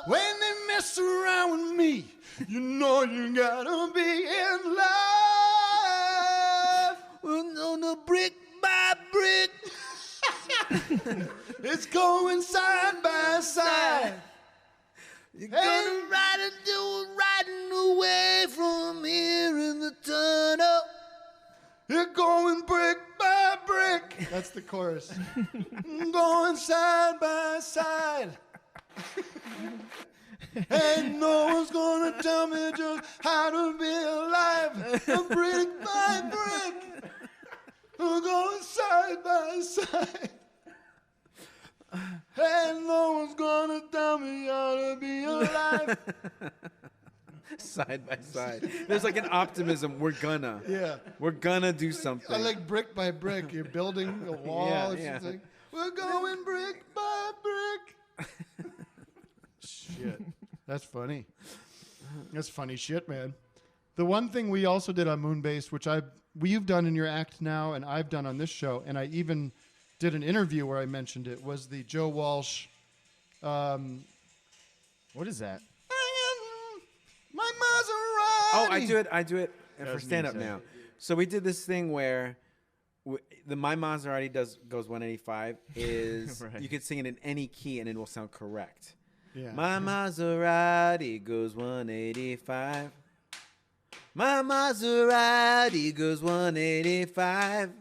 When they mess around with me, you know you gotta be in love. On the brick by brick. It's going side by side. You're gonna ride and do riding away from here in the tunnel. You're going brick by brick. That's the chorus. Going side by side. Ain't no one's gonna tell me just how to be alive. Brick by brick. We're going side by side. Ain't no one's gonna tell me how to be alive. Side by side. There's like an optimism. We're gonna do something. I like brick by brick. You're building a wall or something. We're going brick by brick. Shit. That's funny. That's funny shit, man. The one thing we also did on Moonbase, which you've done in your act now and I've done on this show, and I even did an interview where I mentioned it, was the Joe Walsh. What is that? My Maserati. Oh, I do it for stand-up now. So we did this thing where the My Maserati goes 185 is Right. You could sing it in any key and it will sound correct. Yeah. My Maserati goes 185. My Maserati goes 185.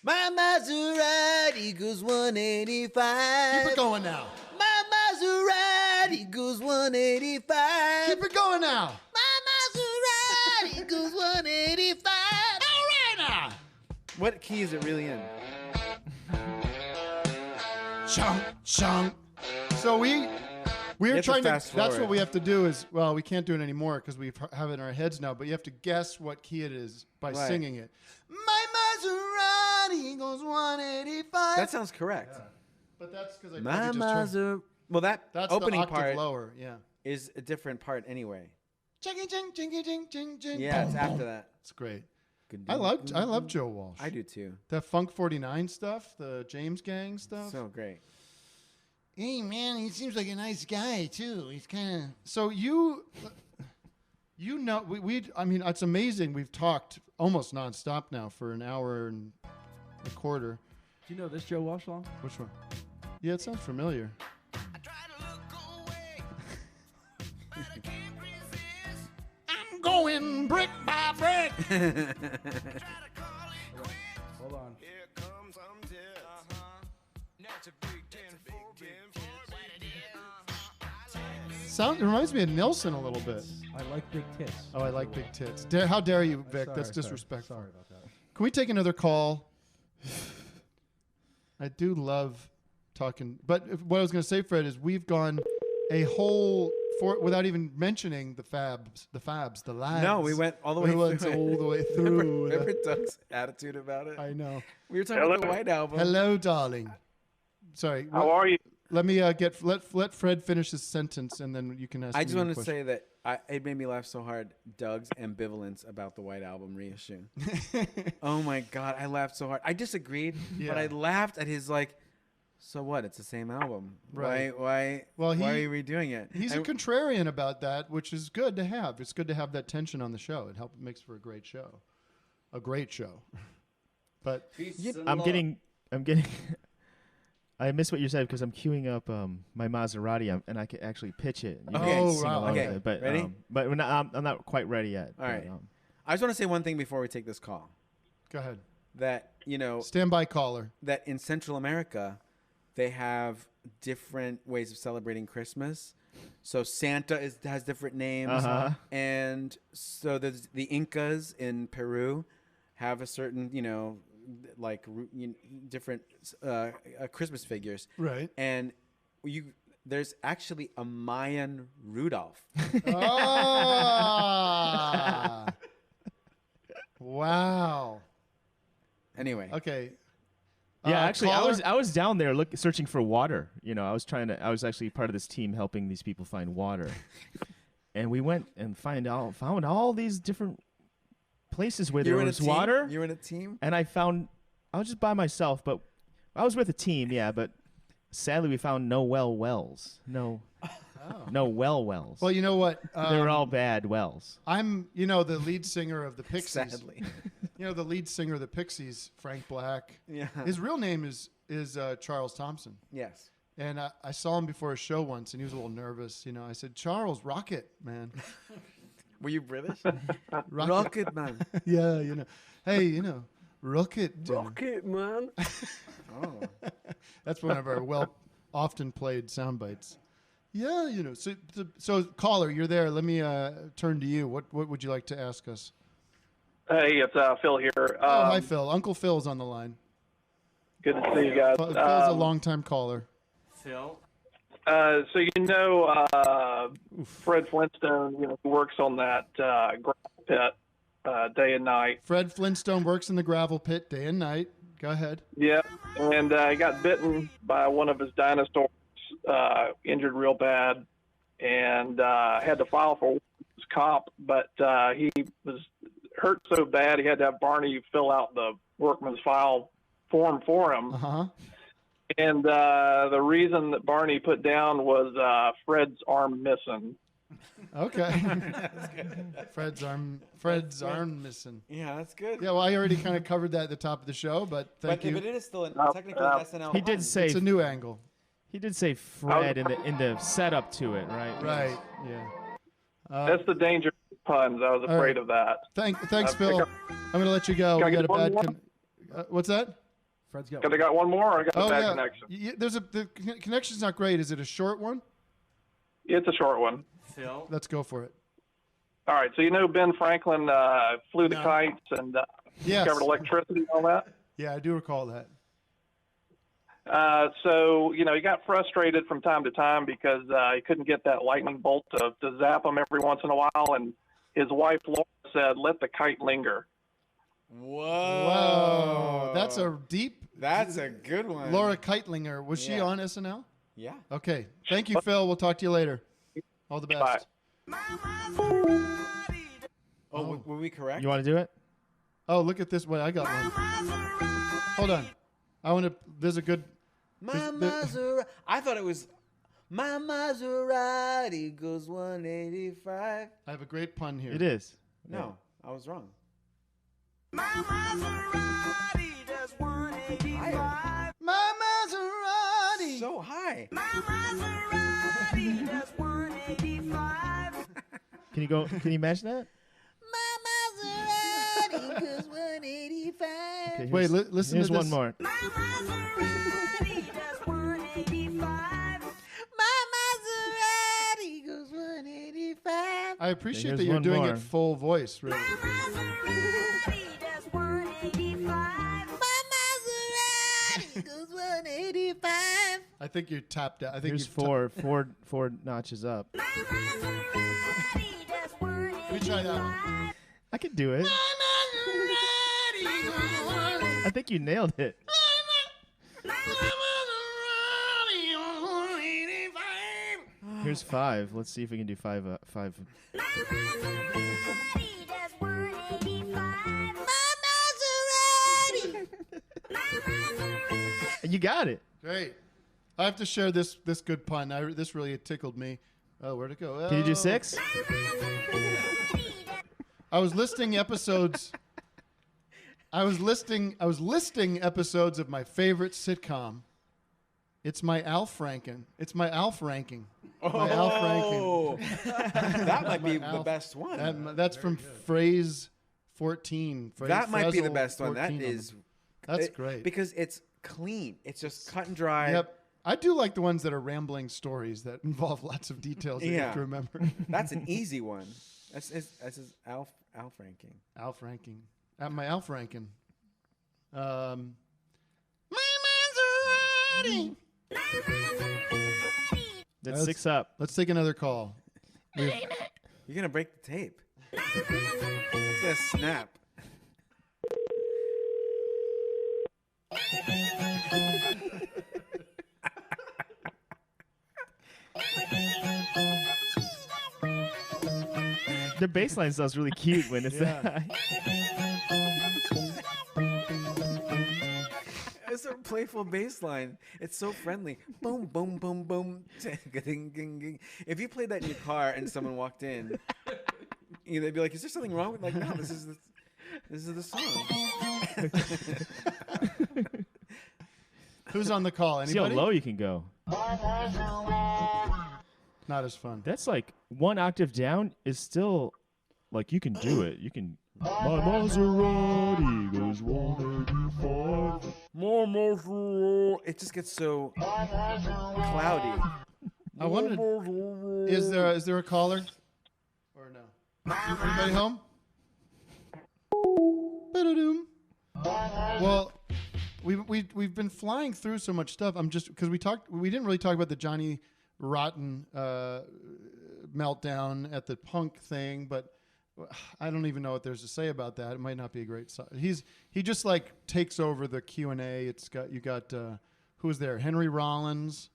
My Maserati goes 185. Keep it going now. My Maserati goes 185. Keep it going now. My Maserati goes 185. All right now. What key is it really in? Chunk, chunk. So we're have to trying to. fast That's what forward. we have to do. Is we can't do it anymore because we have it in our heads now. But you have to guess what key it is by Right. singing it. My Maserati goes 185. That sounds correct. Yeah. But that's because I My probably just turned. Maserati. Well, that That's opening the octave part lower. Yeah. is a different part anyway. Ching ching ching ching ching ching. Yeah, it's after that. It's great. I love Joe Walsh. I do too. That Funk 49 stuff, the James Gang stuff. So great. Hey, man, he seems like a nice guy, too. He's kind of... So you know, I mean, it's amazing. We've talked almost nonstop now for an hour and a quarter. Do you know this Joe Walsh song? Which one? Yeah, it sounds familiar. I'm going brick by brick. Hold on. It reminds me of Nilsson a little bit. I like big tits. Oh, I like big tits. How dare you, Vic? That's Sorry, disrespectful. Sorry about that. Can we take another call? I do love talking, but what I was going to say, Fred, is we've gone a whole without even mentioning the Fabs, the lads. No, we went all the way We through. went all the way through. Remember Doug's attitude about it? I know. We were talking about the White Album. Hello, darling. Sorry. How are you? Let me let Fred finish his sentence, and then you can ask. I me just your wanted to question. say that it made me laugh so hard. Doug's ambivalence about the White Album reissue. Oh my God, I laughed so hard. I disagreed, but I laughed at his like. So what? It's the same album. Right. Why are you redoing it? He's a contrarian about that, which is good to have. It's good to have that tension on the show. It makes for a great show. A great show. But I'm getting. I missed what you said because I'm queuing up my Maserati and I can actually pitch it. You Okay. can sing wow. along with Okay. it, but Ready? But I'm not quite ready yet. All right. But, I just want to say one thing before we take this call. go ahead. That Stand by, caller. that in Central America, they have different ways of celebrating Christmas. So Santa has different names, and so there's the Incas in Peru have a certain, different Christmas figures. Right. And there's actually a Mayan Rudolph. Ah. Wow. Anyway. Okay. Yeah, actually, caller? I was down there searching for water. I was actually part of this team helping these people find water, and we went and found all these different places where there was water. You were in a team, and I was just by myself, but I was with a team. Yeah, but sadly, we found no wells. No well wells. Well, you know what? They were all bad wells. I'm, the lead singer of the Pixies. Sadly. The lead singer of the Pixies, Frank Black. Yeah. His real name is Charles Thompson. Yes. And I saw him before a show once, and he was a little nervous. I said, Charles, rocket, man. Were you British? Rocket man. Yeah, Hey, rocket. Rocket man. Oh. That's one of our often played sound bites. Yeah, So caller, you're there. Let me turn to you. What would you like to ask us? Hey, it's Phil here. Hi, Phil. Uncle Phil's on the line. Good to see you guys. Phil's a longtime caller. Phil? So Fred Flintstone, who works on that gravel pit day and night. Fred Flintstone works in the gravel pit day and night. Go ahead. Yeah, and he got bitten by one of his dinosaurs, injured real bad, and had to file for his comp, but he was hurt so bad he had to have Barney fill out the workman's file form for him. Uh-huh. And the reason that Barney put down was Fred's arm missing. Okay. Fred's arm missing. Yeah, that's good. Yeah, well, I already kind of covered that at the top of the show, but thank you. But it is still technically an SNL. He did say it's a new angle. He did say Fred in the setup to it, right? Right. Yeah. That's the danger of puns. I was afraid of that. Thanks, Phil. I'm going to let you go. Can I We got get a one bad. more? What's that? Fred's got. Because I got one more. Or I got a bad connection. The connection's not great. Is it a short one? It's a short one. Phil? Let's go for it. All right. So Ben Franklin flew the kites and discovered electricity and all that. Yeah, I do recall that. So he got frustrated from time to time because he couldn't get that lightning bolt to zap him every once in a while, and his wife Laura said, "Let the kite linger." Whoa. That's a deep. That's a good one. Laura Keitlinger. Was she on SNL? Yeah. Okay. Thank you, Phil. We'll talk to you later. All the best. Oh, were we correct? You want to do it? Oh, look at this. Wait, I got one. Hold on. I want to. There's a good. My Maserati. I thought it was my Maserati goes 185. I have a great pun here. It is. No, I was wrong. My Maserati does 185. My Maserati. So high. My Maserati does 185. Can you imagine that? My Maserati goes 185. Okay, Wait, listen here's to this. one more. My Maserati does 185. My Maserati goes 185. I appreciate here's that you're one doing more. it full voice, really. My Maserati does 185. My Maserati goes 185. I think you're tapped out. I think Here's you've four notches up. My Maserati does 185. Let me try that one. I could do it. I think you nailed it. Here's 5. Let's see if we can do 5. My Maserati does 185. My Maserati. You got it. Great. I have to share this good pun. This really tickled me. Oh, where'd it go? Can you do Oh. 6? I was listing episodes. I was listing episodes of my favorite sitcom. It's my Alf ranking. It's my Alf ranking. My Alf ranking. That might be My the Alf. best one. That's from Phrase 14. That might be the Frazzle best one. That 14 of is. them. That's great. because it's clean. It's just cut and dry. Yep. I do like the ones that are rambling stories that involve lots of details that you have to remember. That's an easy one. That's his Alf ranking. Alf ranking. At my Alf ranking. My Maserati. That's 6 up. Let's take another call. You're gonna break the tape. It's gonna snap. The bass line sounds really cute when it's that high. It's a playful bass line. It's so friendly. Boom, boom, boom, boom. Ding, ding, ding. If you played that in your car and someone walked in, they'd be like, "Is there something wrong with?" Like, no, this is the song. Who's on the call? See how Anybody? low you can go. Not as fun. That's like 1 octave down is still like you can do it. You can. My Maserati goes 185. More Maserati. It just gets so cloudy. I wondered, is there a caller or no? Everybody home? Ba-da-doom. Well, we've been flying through so much stuff. I'm just because we didn't really talk about the Johnny Rotten meltdown at the Punk thing, but I don't even know what there's to say about that. It might not be a great song. He just like takes over the Q&A. You got who's there? Henry Rollins.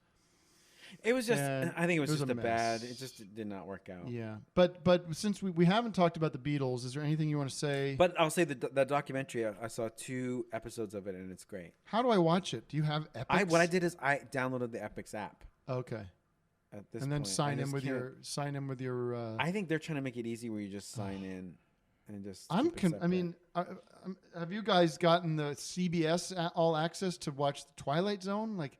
It was just. I think it was just a mess. bad. It just did not work out. Yeah, but since we haven't talked about the Beatles, is there anything you want to say? But I'll say the documentary. I saw 2 episodes of it, and it's great. How do I watch it? Do you have Epix? What I did is I downloaded the Epix app. Okay. At this and then point. sign in with your. I think they're trying to make it easy where you just sign in, and just. I mean, have you guys gotten the CBS All Access to watch the Twilight Zone? Like,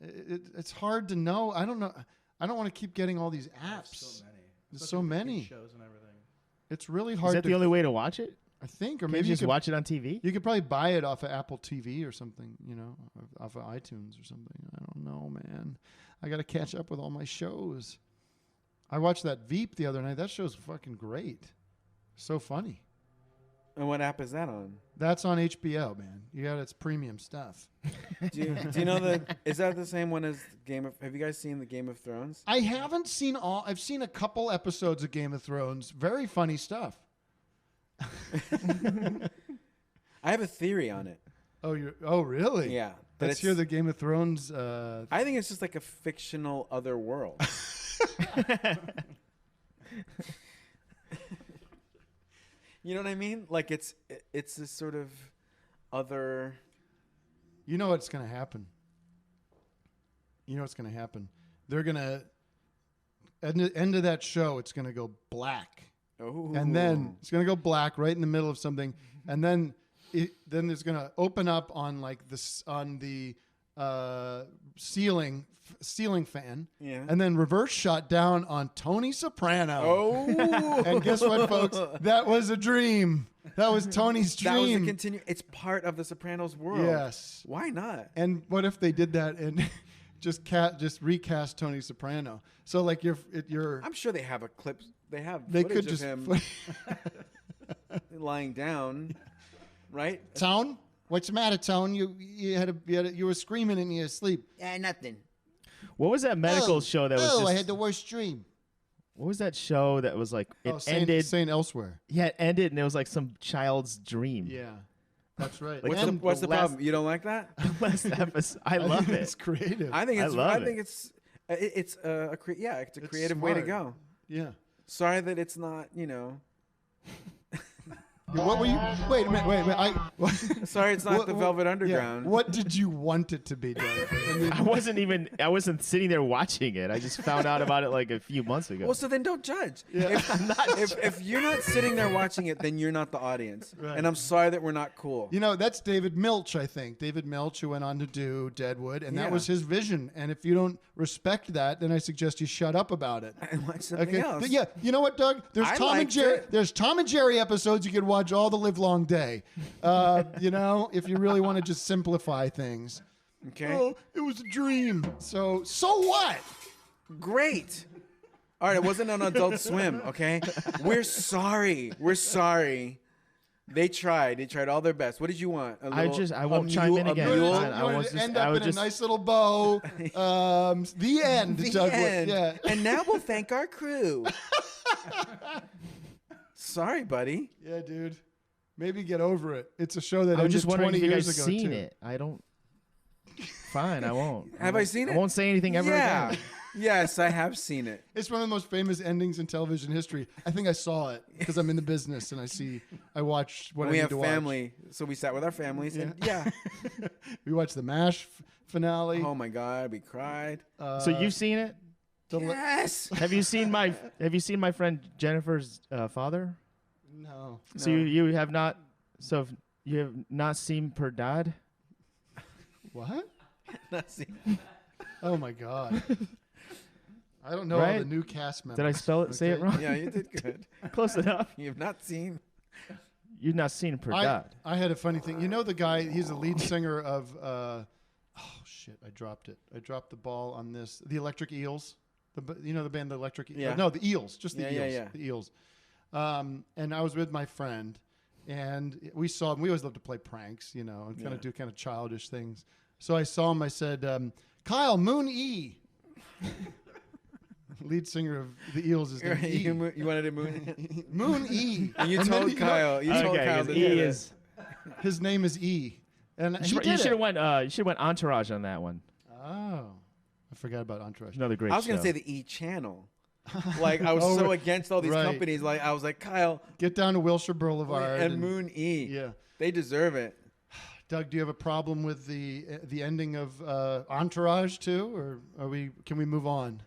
it's hard to know. I don't know. I don't want to keep getting all these apps. There's so many shows and everything. It's really hard. Is that the only way to watch it? I think, or Can't maybe you you just could watch it on TV. You could probably buy it off of Apple TV or something. Off of iTunes or something. I don't know, man. I got to catch up with all my shows. I watched that Veep the other night. That show's fucking great. So funny. And what app is that on? That's on HBO, man. You got its premium stuff. Do you know is that the same one as have you guys seen the Game of Thrones? I haven't seen all. I've seen a couple episodes of Game of Thrones. Very funny stuff. I have a theory on it. Oh, really? Yeah. Let's hear the Game of Thrones. I think it's just like a fictional other world. You know what I mean? Like it's this sort of other. You know what's going to happen. They're going to at the end of that show. It's going to go black. Oh. And then it's going to go black right in the middle of something, and then it's going to open up on like this on the ceiling fan, and then reverse shot down on Tony Soprano. Oh, and guess what, folks? That was a dream. That was Tony's dream. That was It's part of the Sopranos world. Yes. Why not? And what if they did that and just recast Tony Soprano? So like you're. I'm sure they have a clip. They could footage just of him lying down, right? Tone, what's the matter, Tone? You were screaming in your sleep. Nothing. What was that medical show that was just... I had the worst dream. What was that show that was like it ended? Saint Elsewhere. Yeah, it ended and it was like some child's dream. Yeah, that's right. Like what's the problem? You don't like that? The last episode, I love it. It's creative. I think it's it's a it's creative way to smart. go. Yeah. Sorry that it's not, What were you? Wait a minute. Sorry, it's not the Velvet Underground. Yeah. What did you want it to be, Doug? I wasn't sitting there watching it. I just found out about it like a few months ago. Well, so then don't judge. Yeah. If you're not sitting there watching it, then you're not the audience. Right. And I'm sorry that we're not cool. That's David Milch, I think. David Milch, who went on to do Deadwood, and that Yeah. was his vision. And if you don't respect that, then I suggest you shut up about it. And watch something else. But yeah, you know what, Doug? There's I Tom and liked Jerry. it. There's Tom and Jerry episodes you could watch all the live long day. If you really want to just simplify things. Okay. Oh, it was a dream. So what? Great. All right, it wasn't on Adult Swim, okay? We're sorry. We're sorry. They tried. They tried all their best. What did you want? I won't chime in again. You I wanted was to just, end I up was in just, a nice little bow. The end, The Douglas. end. Yeah. And now we'll thank our crew. Sorry, buddy. Yeah, dude. Maybe get over it. It's a show that I was ended just wondering 20 if you years guys ago, seen too. it. I don't. Fine, I won't. Have I seen it? I won't say anything ever Yeah. again. Yes, I have seen it. It's one of the most famous endings in television history. I think I saw it because I'm in the business and I watch what And I we need have to watch. family, so we sat with our families, and yeah. We watched the MASH finale. Oh my God, we cried. So you've seen it? Yes. Have you seen my friend Jennifer's father? No. So you have not. So if you have not seen Per Dad? What? Not seen. Oh my God. I don't know all Right? the new cast members. Did I spell it? Say it okay? wrong? Yeah, you did good. Close enough. You've not seen. You've not seen Per Dad. I had a funny thing. You know the guy, he's the lead singer of, oh shit, I dropped it. I dropped the ball on this. The Electric Eels. You know the band, the Electric Eels? Yeah. No, the Eels, just the Yeah, Eels. yeah, yeah. The Eels. And I was with my friend, and we saw him. We always love to play pranks, you know, and kind of do kind of childish things. So I saw him. I said, Kyle, Moon E. Lead singer of the Eels is named E. You wanted a moon. Moon E. And you And told then, Kyle. You told Kyle that E is. his name is E. And he You did should it. have went. You should have went Entourage on that one. Oh, I forgot about Entourage. Another great. I was gonna show. say the E channel. Like I was Oh, so against all these right. companies. Like I was like Kyle Get down to Wilshire Boulevard and Moon E. Yeah. They deserve it. Doug, do you have a problem with the ending of Entourage too, or can we move on?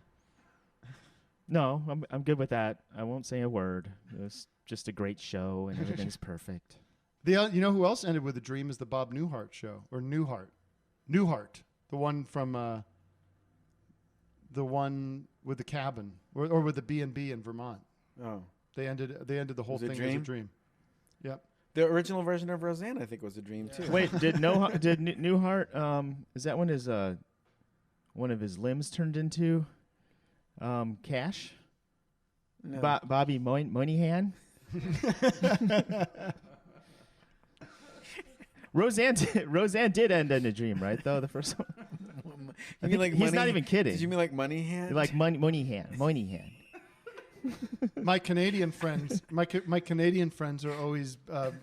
No, I'm good with that. I won't say a word. It's just a great show and everything's perfect. You know who else ended with a dream is the Bob Newhart show, or Newhart, the one from the one with the cabin, or with the B&B in Vermont. Oh, They ended the whole Was it thing as a dream. Yep. the original version of Roseanne, I think, was a dream too. Wait, did Newhart? Is that when his one of his limbs turned into cash? No. Bobby Moynihan. Roseanne did end in a dream, right? Though the first one. You mean like he's money, not even kidding. Did you mean like Money Hand? Like Moynihan. My Canadian friends, my Canadian friends are always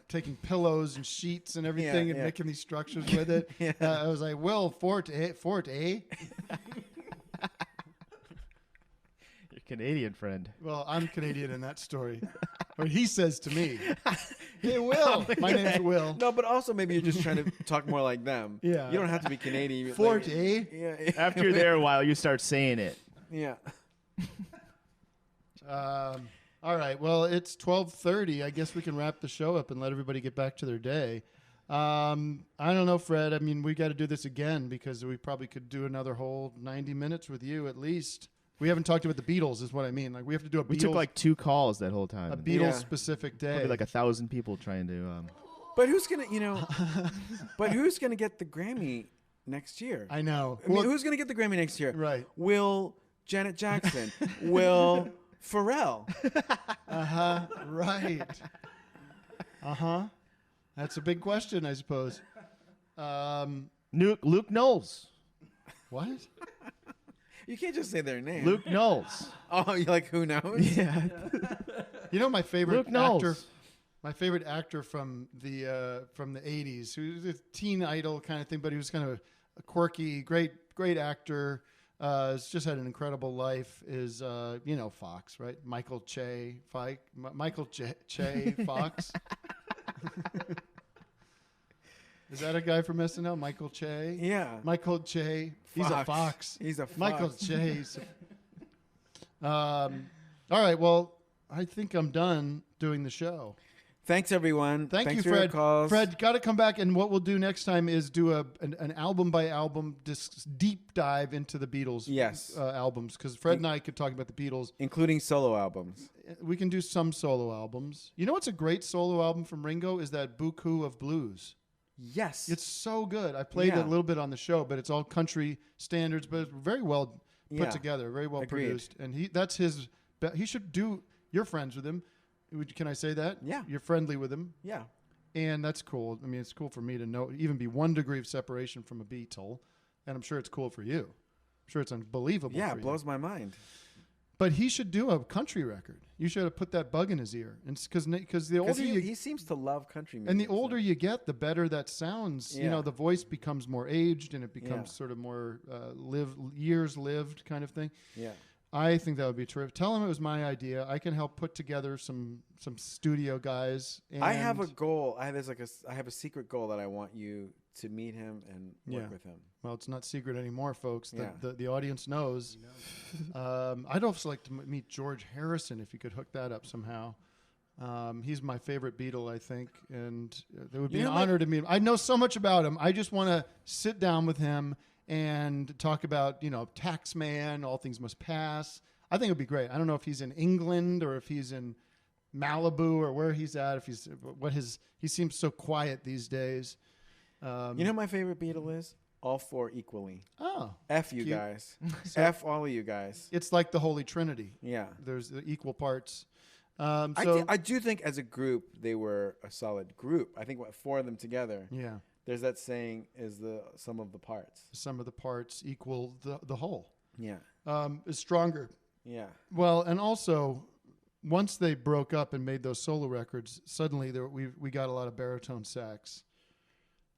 taking pillows and sheets and everything and yeah. making these structures with it. Yeah. I was like, Will, Fort A. Your Canadian friend. Well, I'm Canadian in that story. Or he says to me, hey, Will. My name's Will. No, but also maybe you're just trying to talk more like them. Yeah. You don't have to be Canadian. Fort like, A. Yeah. After you're there a while, you start saying it. Yeah. All right. Well, it's 12:30. I guess we can wrap the show up and let everybody get back to their day. I don't know, Fred. I mean, we got to do this again because we probably could do another whole 90 minutes with you at least. We haven't talked about the Beatles, is what I mean. Like we have to do a We Beatles, took like 2 calls that whole time. a Beatles specific day. Probably like 1,000 people trying to. But who's gonna, but who's gonna get the Grammy next year? I know. I mean, who's gonna get the Grammy next year? Right. Will Janet Jackson? Will Pharrell? Right. That's a big question, I suppose. Luke Knowles. What? You can't just say their name. Luke Knowles. Oh, you like who knows? Yeah. You know my favorite Luke Knowles. actor. My favorite actor from the 80s, who was a teen idol kind of thing, but he was kind of a quirky, great actor. Has just had an incredible life. Is Fox, right? Michael Che Fox. Is that a guy from SNL? Michael Che? Yeah. Michael Che. He's a fox. He's a fox. Michael Che. All right. Well, I think I'm done doing the show. Thanks, everyone. Thanks you, for your Fred. calls. Fred, got to come back, and what we'll do next time is do an album by album deep dive into the Beatles. Yes. Albums, because Fred and I could talk about the Beatles, including solo albums. We can do some solo albums. You know what's a great solo album from Ringo is that Buku of Blues. Yes. It's so good. I played it a little bit on the show, but it's all country standards, but it's very well put together, very well produced. And he should do. You're friends with him. Can I say that? Yeah. You're friendly with him. Yeah. And that's cool. I mean, it's cool for me to know, even be 1 degree of separation from a Beatle. And I'm sure it's cool for you. I'm sure it's unbelievable. Yeah, for it blows my mind. But he should do a country record. You should have put that bug in his ear. And because the older he seems to love country music. And the older you get, the better that sounds. Yeah. You know, the voice becomes more aged and it becomes sort of more years lived kind of thing. Yeah. I think that would be terrific. Tell him it was my idea. I can help put together some studio guys. And I have a goal. I have a secret goal that I want you to meet him and work with him. Well, it's not secret anymore, folks. Yeah. The audience knows. I'd also like to meet George Harrison if you could hook that up somehow. He's my favorite Beatle, I think, and it would be an honor to meet him. I know so much about him. I just want to sit down with him and talk about, Taxman, All Things Must Pass. I think it would be great. I don't know if he's in England or if he's in Malibu or where he's at. He seems so quiet these days. You know my favorite Beatle is? All four equally. Oh. F you cute. guys. F all of you guys. It's like the Holy Trinity. Yeah. There's the equal parts. I do think as a group, they were a solid group. I think 4 of them together. Yeah. There's that saying, is the sum of the parts. Sum of the parts equal the whole. Yeah. Is stronger. Yeah. Well, and also, once they broke up and made those solo records, suddenly we got a lot of baritone sax.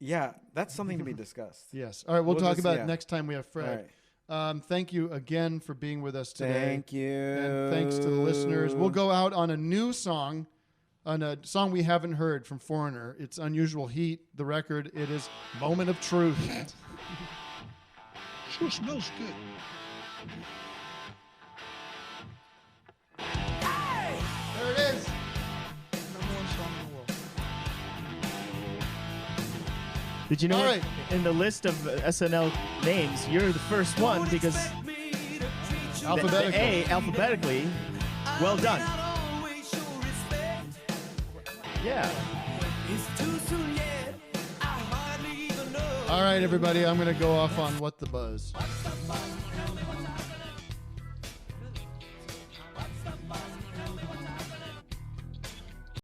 Yeah, that's something to be discussed. Yes. All right, we'll talk about it next time we have Fred. Right. Thank you again for being with us today. Thank you. And thanks to the listeners. We'll go out on a new song, on a song we haven't heard from Foreigner. It's Unusual Heat, the record. It is Moment of Truth. Sure smells good. There it is. Number 1 song in the world. Did you know All what? right. In the list of SNL names, you're the first one because Alphabetical. the A alphabetically. Well done. Yeah. All right, everybody, I'm going to go off on What the Buzz.